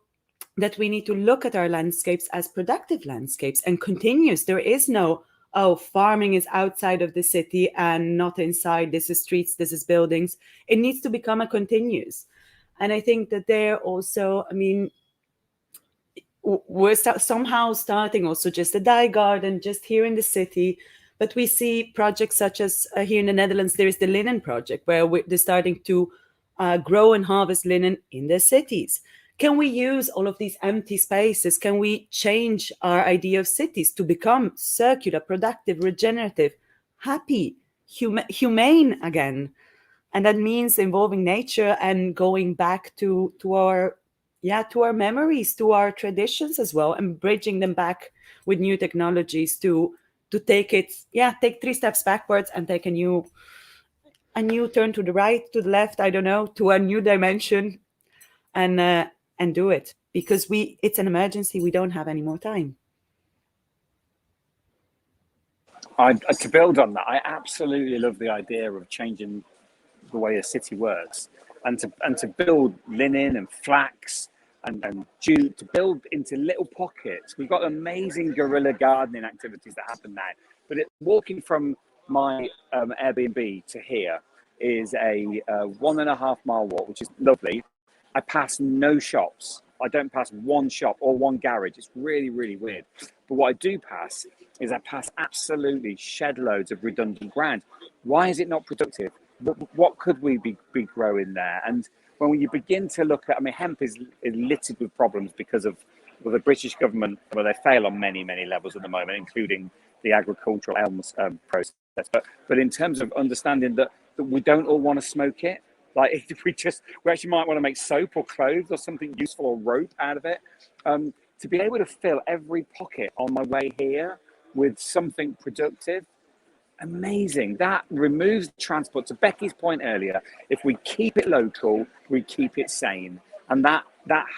that we need to look at our landscapes as productive landscapes and continuous. There is no, farming is outside of the city and not inside. This is streets, this is buildings. It needs to become a continuous. And I think that there also, I mean, we're somehow starting also just a dye garden just here in the city. But we see projects such as here in the Netherlands, there is the linen project where they're starting to grow and harvest linen in the cities. Can we use all of these empty spaces? Can we change our idea of cities to become circular, productive, regenerative, happy, humane again? And that means involving nature and going back to our memories, to our traditions as well, and bridging them back with new technologies to take 3 steps backwards and take a new turn to the right, to the left, I don't know, to a new dimension, and do it, because it's an emergency. We don't have any more time. To build on that, I absolutely love the idea of changing the way a city works, and to build linen and flax and jute, to build into little pockets. We've got amazing guerrilla gardening activities that happen now, but walking from my Airbnb to here is a 1.5 mile walk, which is lovely. I pass no shops. I don't pass one shop or one garage. It's really, really weird. But what I do pass is I pass absolutely shed loads of redundant ground. Why is it not productive? What could we be growing there? And when you begin to look at, I mean, hemp is littered with problems because of the British government, well, they fail on many, many levels at the moment, including the agricultural elms process. But in terms of understanding that we don't all want to smoke it, like if we actually might want to make soap or clothes or something useful or rope out of it, to be able to fill every pocket on my way here with something productive, amazing. That removes transport. To Becky's point earlier, if we keep it local, we keep it sane, and that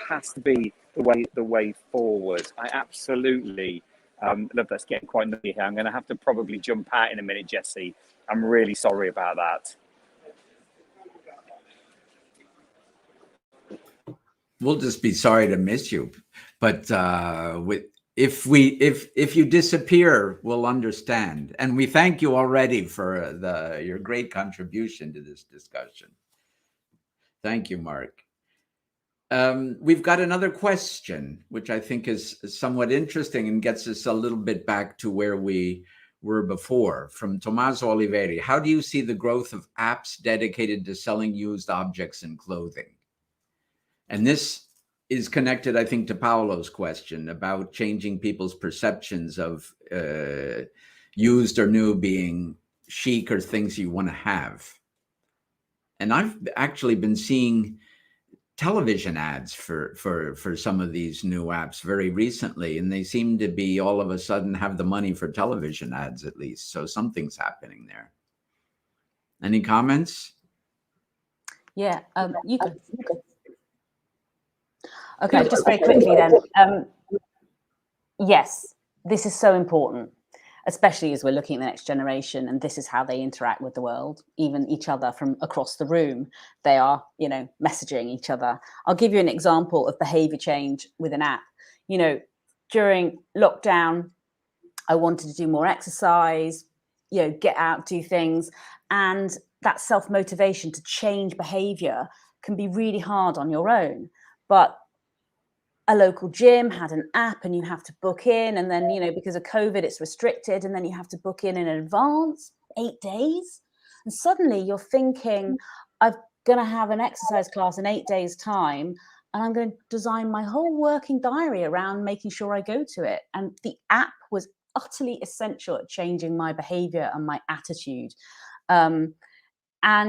has to be the way forward. I absolutely love that's getting quite nutty here. I'm going to have to probably jump out in a minute, Jessie. I'm really sorry about that. We'll just be sorry to miss you, but if you disappear, we'll understand. And we thank you already for your great contribution to this discussion. Thank you, Mark. We've got another question, which I think is somewhat interesting and gets us a little bit back to where we were before, from Tommaso Oliveri. How do you see the growth of apps dedicated to selling used objects and clothing? And this is connected, I think, to Paolo's question about changing people's perceptions of used or new being chic or things you want to have. And I've actually been seeing television ads for some of these new apps very recently, and they seem to be all of a sudden have the money for television ads, at least. So something's happening there. Any comments? Yeah, you go. Okay, just very quickly then. Yes, this is so important, especially as we're looking at the next generation, and this is how they interact with the world, even each other from across the room. They are, messaging each other. I'll give you an example of behavior change with an app. during lockdown, I wanted to do more exercise, get out, do things. And that self-motivation to change behavior can be really hard on your own. But a local gym had an app and you have to book in. And then, because of COVID, it's restricted. And then you have to book in advance, 8 days. And suddenly you're thinking, I'm going to have an exercise class in 8 days' time. And I'm going to design my whole working diary around making sure I go to it. And the app was utterly essential at changing my behavior and my attitude. And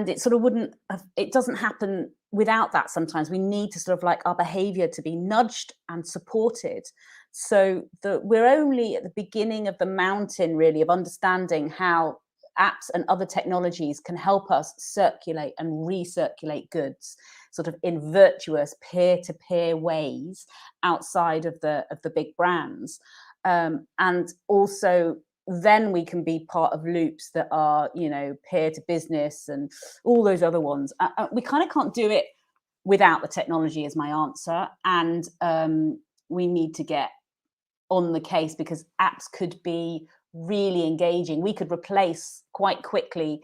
it sort of it doesn't happen without that. Sometimes we need to sort of like our behavior to be nudged and supported, so that we're only at the beginning of the mountain, really, of understanding how apps and other technologies can help us circulate and recirculate goods sort of in virtuous peer-to-peer ways outside of the big brands. And also then we can be part of loops that are, peer to business and all those other ones. We kind of can't do it without the technology, is my answer. And we need to get on the case, because apps could be really engaging. We could replace quite quickly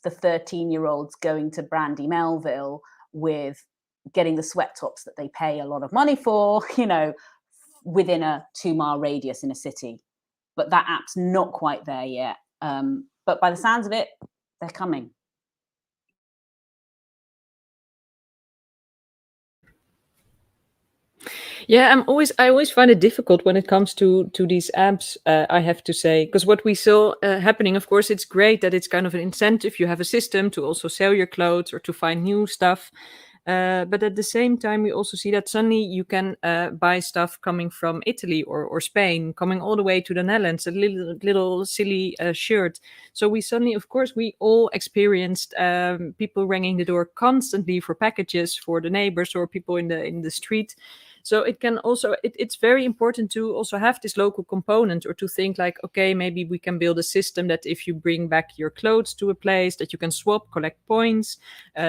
the 13-year-olds going to Brandy Melville with getting the sweat tops that they pay a lot of money for, within a 2-mile radius in a city. But that app's not quite there yet. But by the sounds of it, they're coming. Yeah, I always find it difficult when it comes to these apps, I have to say, because what we saw happening, of course, it's great that it's kind of an incentive. You have a system to also sell your clothes or to find new stuff. But at the same time, we also see that suddenly you can buy stuff coming from Italy or Spain, coming all the way to the Netherlands, a little silly shirt. So we suddenly, of course, we all experienced people ringing the door constantly for packages for the neighbors or people in the street. So it can also, it's very important to also have this local component, or to think like, okay, maybe we can build a system that if you bring back your clothes to a place, that you can swap, collect points,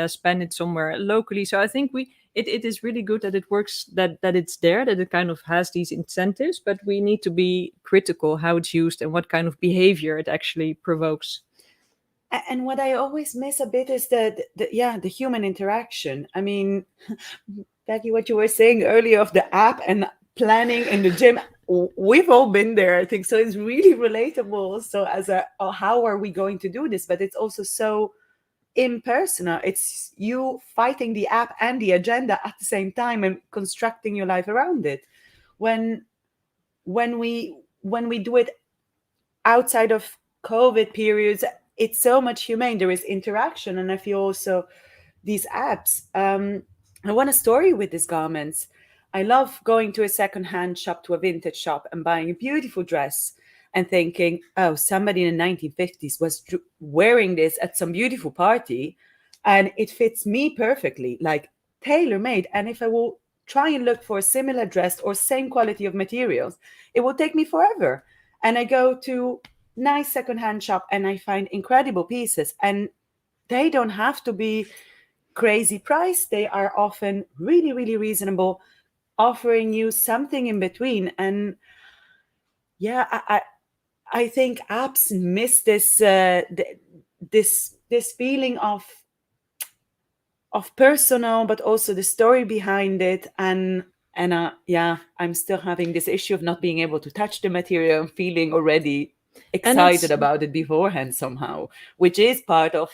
spend it somewhere locally. So I think it is really good that it works, that it's there, that it kind of has these incentives, but we need to be critical how it's used and what kind of behavior it actually provokes. And what I always miss a bit is the human interaction. I mean, Becky, what you were saying earlier of the app and planning in the gym, we've all been there, I think. So it's really relatable. So how are we going to do this? But it's also so impersonal. It's you fighting the app and the agenda at the same time and constructing your life around it. When we do it outside of COVID periods, it's so much humane. There is interaction. And I feel also these apps, I want a story with these garments. I love going to a secondhand shop, to a vintage shop, and buying a beautiful dress and thinking, oh, somebody in the 1950s was wearing this at some beautiful party and it fits me perfectly, like tailor-made. And if I will try and look for a similar dress or same quality of materials, it will take me forever. And I go to nice secondhand shop and I find incredible pieces, and they don't have to be crazy price. They are often really, really reasonable, offering you something in between. And yeah, I think apps miss this this feeling of personal, but also the story behind it. And yeah, I'm still having this issue of not being able to touch the material and feeling already excited about it beforehand somehow, which is part of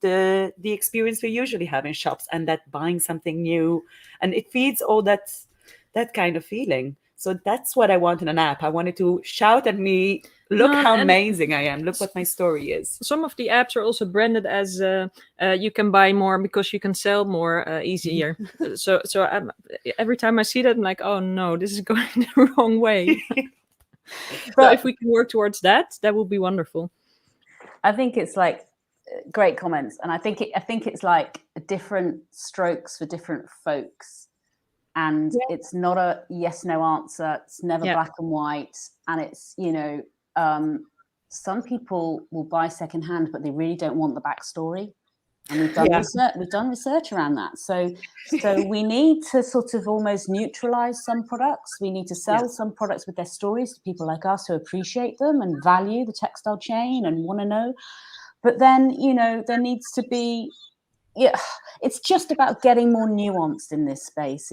the experience we usually have in shops, and that buying something new, and it feeds all that kind of feeling. So that's what I want in an app. I wanted to shout at me, look how amazing I am, look what my story is. Some of the apps are also branded as you can buy more because you can sell more easier. so every time I see that, I'm like, oh no, this is going the wrong way. So if we can work towards that, that would be wonderful. I think it's like great comments, and I think it's like different strokes for different folks, and it's not a yes no answer. It's never black and white, and it's some people will buy secondhand, but they really don't want the backstory. And we've done Yeah. research. We've done research around that. So we need to sort of almost neutralize some products. We need to sell some products with their stories to people like us who appreciate them and value the textile chain and want to know. But then, you know, there needs to be, it's just about getting more nuanced in this space.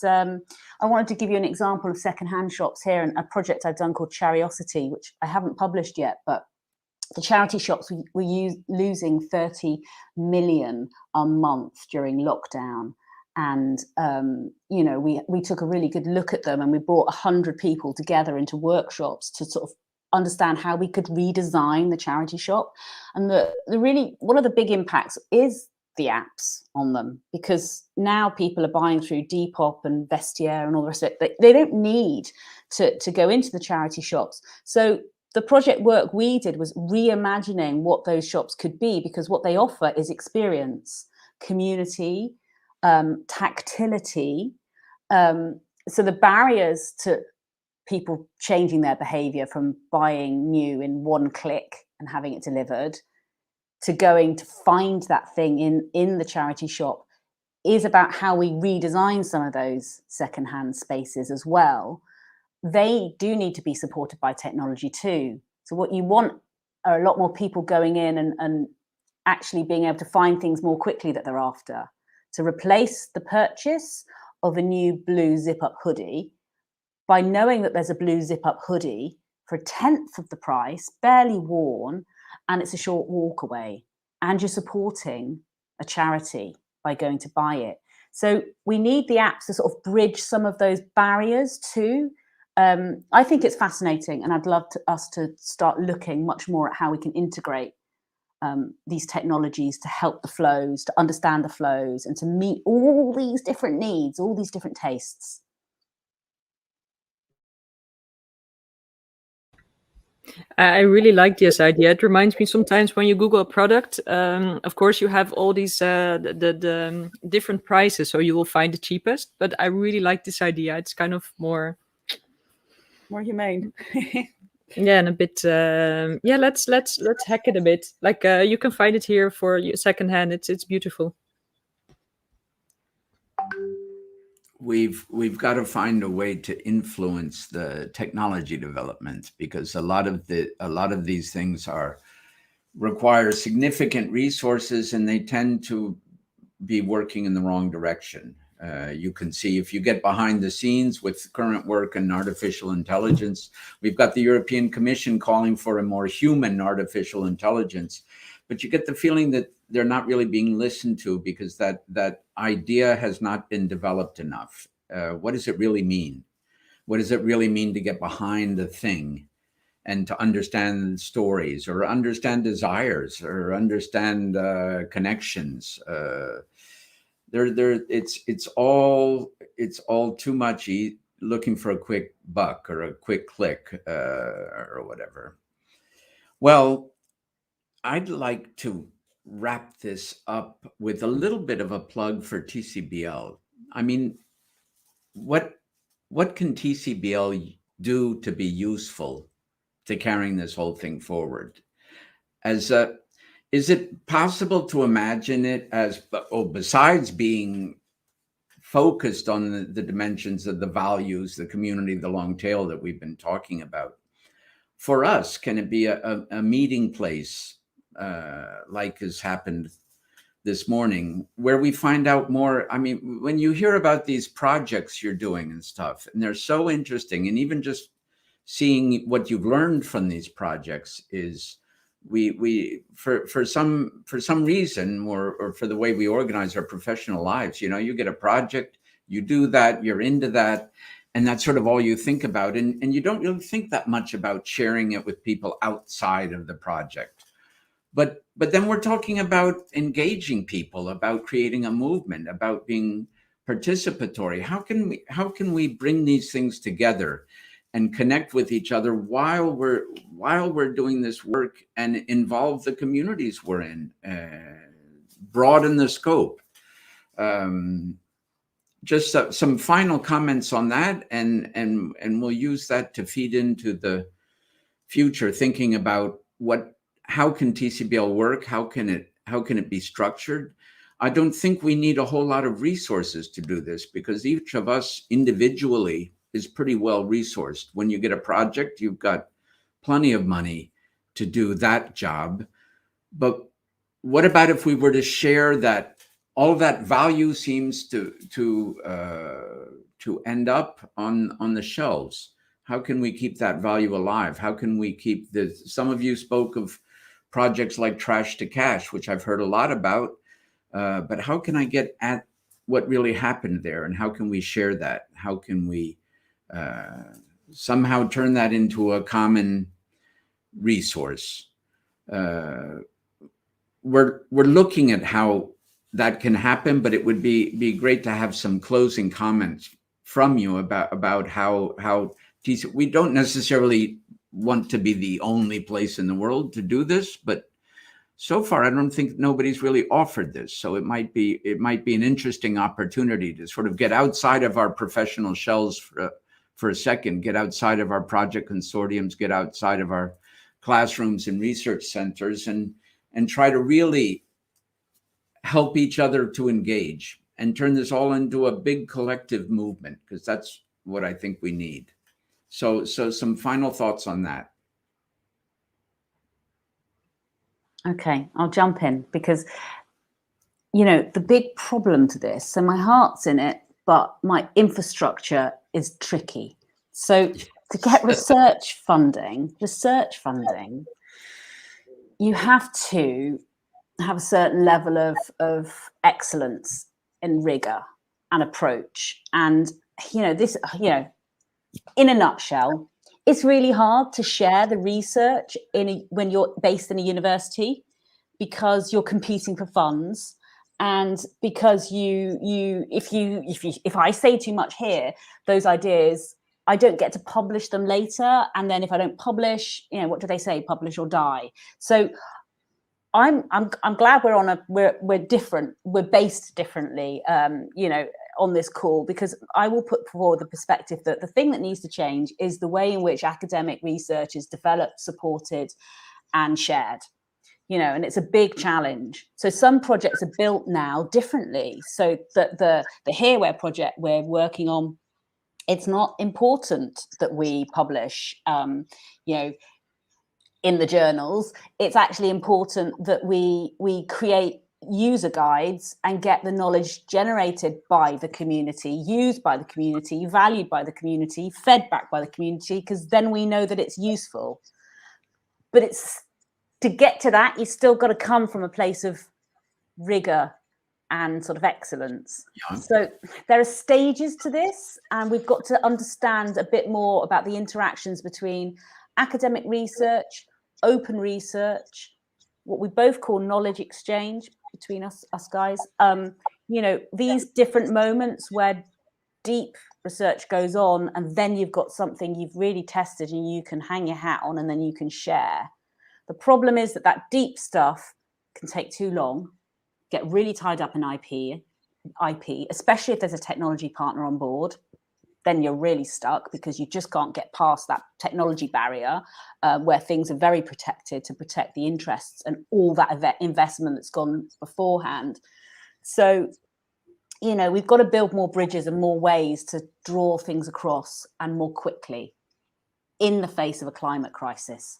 I wanted to give you an example of secondhand shops here, and a project I've done called Chariosity, which I haven't published yet, but the charity shops were losing 30 million a month during lockdown. And, you know, we took a really good look at them, and we brought 100 people together into workshops to sort of understand how we could redesign the charity shop. And one of the big impacts is the apps on them, because now people are buying through Depop and Vestiaire and all the rest of it. They don't need to go into the charity shops. So the project work we did was reimagining what those shops could be, because what they offer is experience, community, tactility. So the barriers to people changing their behavior from buying new in one click and having it delivered to going to find that thing in the charity shop is about how we redesign some of those secondhand spaces as well. They do need to be supported by technology too. So what you want are a lot more people going in and actually being able to find things more quickly that they're after. To replace the purchase of a new blue zip-up hoodie by knowing that there's a blue zip-up hoodie for 1/10 of the price, barely worn, and it's a short walk away, and you're supporting a charity by going to buy it. So we need the apps to sort of bridge some of those barriers too. I think it's fascinating, and I'd love us to start looking much more at how we can integrate these technologies to help the flows, to understand the flows, and to meet all these different needs, all these different tastes. I really like this idea. It reminds me sometimes when you Google a product, of course you have all these the different prices, so you will find the cheapest. But I really like this idea. It's kind of more humane. Yeah, and a bit let's hack it a bit. Like you can find it here for secondhand. It's beautiful. We've got to find a way to influence the technology development, because a lot of these things require significant resources, and they tend to be working in the wrong direction. You can see if you get behind the scenes with current work in artificial intelligence, we've got the European Commission calling for a more human artificial intelligence, but you get the feeling that they're not really being listened to, because that idea has not been developed enough. What does it really mean? What does it really mean to get behind the thing and to understand stories, or understand desires, or understand connections? It's all too much looking for a quick buck or a quick click or whatever. Well, I'd like to wrap this up with a little bit of a plug for TCBL. I mean, what can TCBL do to be useful to carrying this whole thing forward? Is it possible to imagine it as, besides being focused on the dimensions of the values, the community, the long tail that we've been talking about, for us, can it be a meeting place like has happened this morning, where we find out more? I mean, when you hear about these projects you're doing and stuff, and they're so interesting, and even just seeing what you've learned from these projects is, we for some reason, or for the way we organize our professional lives, you get a project, you do that, you're into that, and that's sort of all you think about, and you don't really think that much about sharing it with people outside of the project. But then we're talking about engaging people, about creating a movement, about being participatory. How can we bring these things together and connect with each other while we're doing this work, and involve the communities we're in, broaden the scope? Just some final comments on that, and we'll use that to feed into the future, thinking about how can TCBL work? How can how can it be structured? I don't think we need a whole lot of resources to do this, because each of us individually is pretty well resourced. When you get a project, you've got plenty of money to do that job. But what about if we were to share that? All that value seems to end up on the shelves. How can we keep that value alive? How can we keep the? Some of you spoke of projects like Trash to Cash, which I've heard a lot about. But how can I get at what really happened there, and how can we share that? How can we somehow turn that into a common resource? We're looking at how that can happen, but it would be great to have some closing comments from you about how we don't necessarily want to be the only place in the world to do this, but so far I don't think nobody's really offered this. So it might be an interesting opportunity to sort of get outside of our professional shells for a second, get outside of our project consortiums, get outside of our classrooms and research centers, and try to really help each other to engage and turn this all into a big collective movement, because that's what I think we need. So some final thoughts on that. Okay, I'll jump in, because, you know, the big problem to this, so my heart's in it, but my infrastructure is tricky. So to get research funding, you have to have a certain level of excellence and rigor and approach. And, you know, this, you know, in a nutshell, it's really hard to share the research when you're based in a university, because you're competing for funds, and because if I say too much here, those ideas, I don't get to publish them later, and then if I don't publish, you know, what do they say? Publish or die. So I'm glad we're different. We're based differently, you know, on this call, because I will put forward the perspective that the thing that needs to change is the way in which academic research is developed, supported, and shared. You know, and it's a big challenge. So some projects are built now differently. So the Hereware project we're working on, it's not important that we publish, you know, in the journals. It's actually important that we create user guides and get the knowledge generated by the community, used by the community, valued by the community, fed back by the community, because then we know that it's useful. But it's, to get to that, you still got to come from a place of rigor and sort of excellence. Yeah. So there are stages to this, and we've got to understand a bit more about the interactions between academic research, open research, what we both call knowledge exchange between us guys. You know, these different moments where deep research goes on, and then you've got something you've really tested and you can hang your hat on, and then you can share. The problem is that deep stuff can take too long, get really tied up in IP, especially if there's a technology partner on board. Then you're really stuck, because you just can't get past that technology barrier where things are very protected to protect the interests and all that investment that's gone beforehand. So, you know, we've got to build more bridges and more ways to draw things across, and more quickly, in the face of a climate crisis.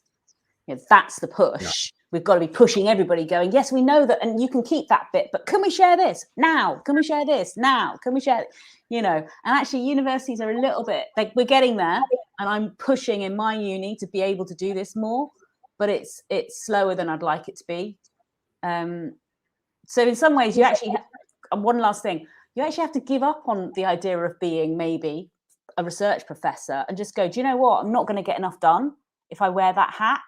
You know, that's the push. Yeah. We've got to be pushing everybody, going, yes, we know that, and you can keep that bit, but can we share this now? Can we share this now? Can we share, you know? And actually universities are a little bit, like, we're getting there, and I'm pushing in my uni to be able to do this more, but it's slower than I'd like it to be. So in some ways, you actually, one last thing, you actually have to give up on the idea of being maybe a research professor and just go, do you know what? I'm not going to get enough done if I wear that hat.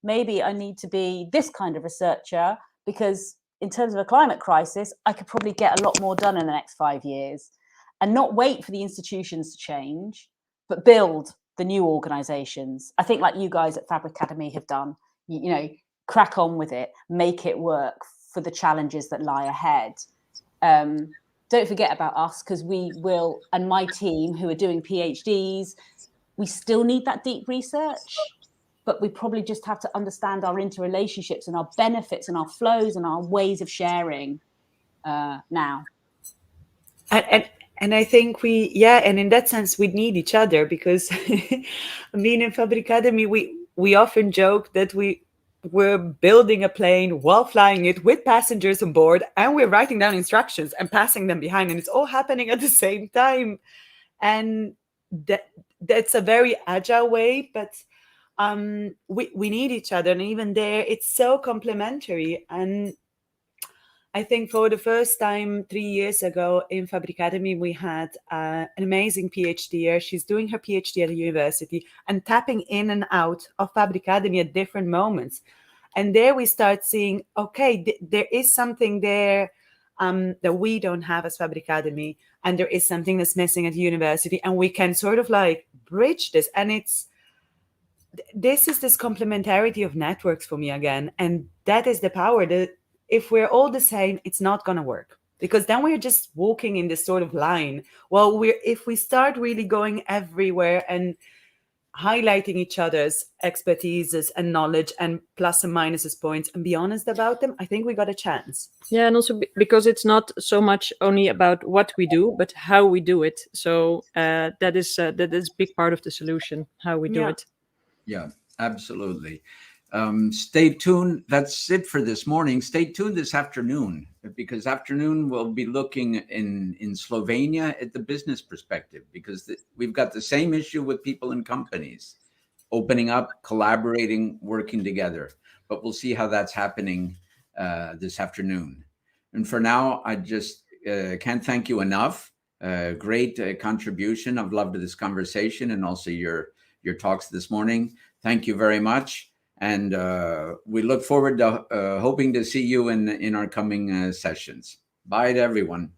Maybe I need to be this kind of researcher, because in terms of a climate crisis, I could probably get a lot more done in the next 5 years, and not wait for the institutions to change, but build the new organizations. I think, like you guys at Fabric Academy have done, you know, crack on with it, make it work for the challenges that lie ahead. Don't forget about us, because we will, and my team who are doing PhDs, we still need that deep research. but we probably just have to understand our interrelationships and our benefits and our flows and our ways of sharing now. And I think and in that sense, we need each other, because I mean, in Fabricademy, we often joke that we're building a plane while flying it with passengers on board, and we're writing down instructions and passing them behind, and it's all happening at the same time. And that's a very agile way, but we need each other. And even there, it's so complementary. And I think for the first time 3 years ago in Fabricademy, we had an amazing PhDer. She's doing her PhD at a university and tapping in and out of Fabricademy at different moments. And there we start seeing, okay, there is something there that we don't have as Fabricademy, and there is something that's missing at the university, and we can sort of like bridge this. And this is this complementarity of networks for me again. And that is the power that, if we're all the same, it's not going to work, because then we're just walking in this sort of line. Well, if we start really going everywhere and highlighting each other's expertises and knowledge and plus and minuses points and be honest about them, I think we got a chance. Yeah, and also because it's not so much only about what we do, but how we do it. So that is a big part of the solution, how we do it. Yeah, absolutely. Stay tuned. That's it for this morning. Stay tuned this afternoon, because afternoon we'll be looking in Slovenia at the business perspective, because we've got the same issue with people and companies opening up, collaborating, working together. But we'll see how that's happening this afternoon. And for now, I just can't thank you enough. Great contribution. I've loved this conversation and also your talks this morning. Thank you very much. And we look forward to hoping to see you in our coming sessions. Bye to everyone.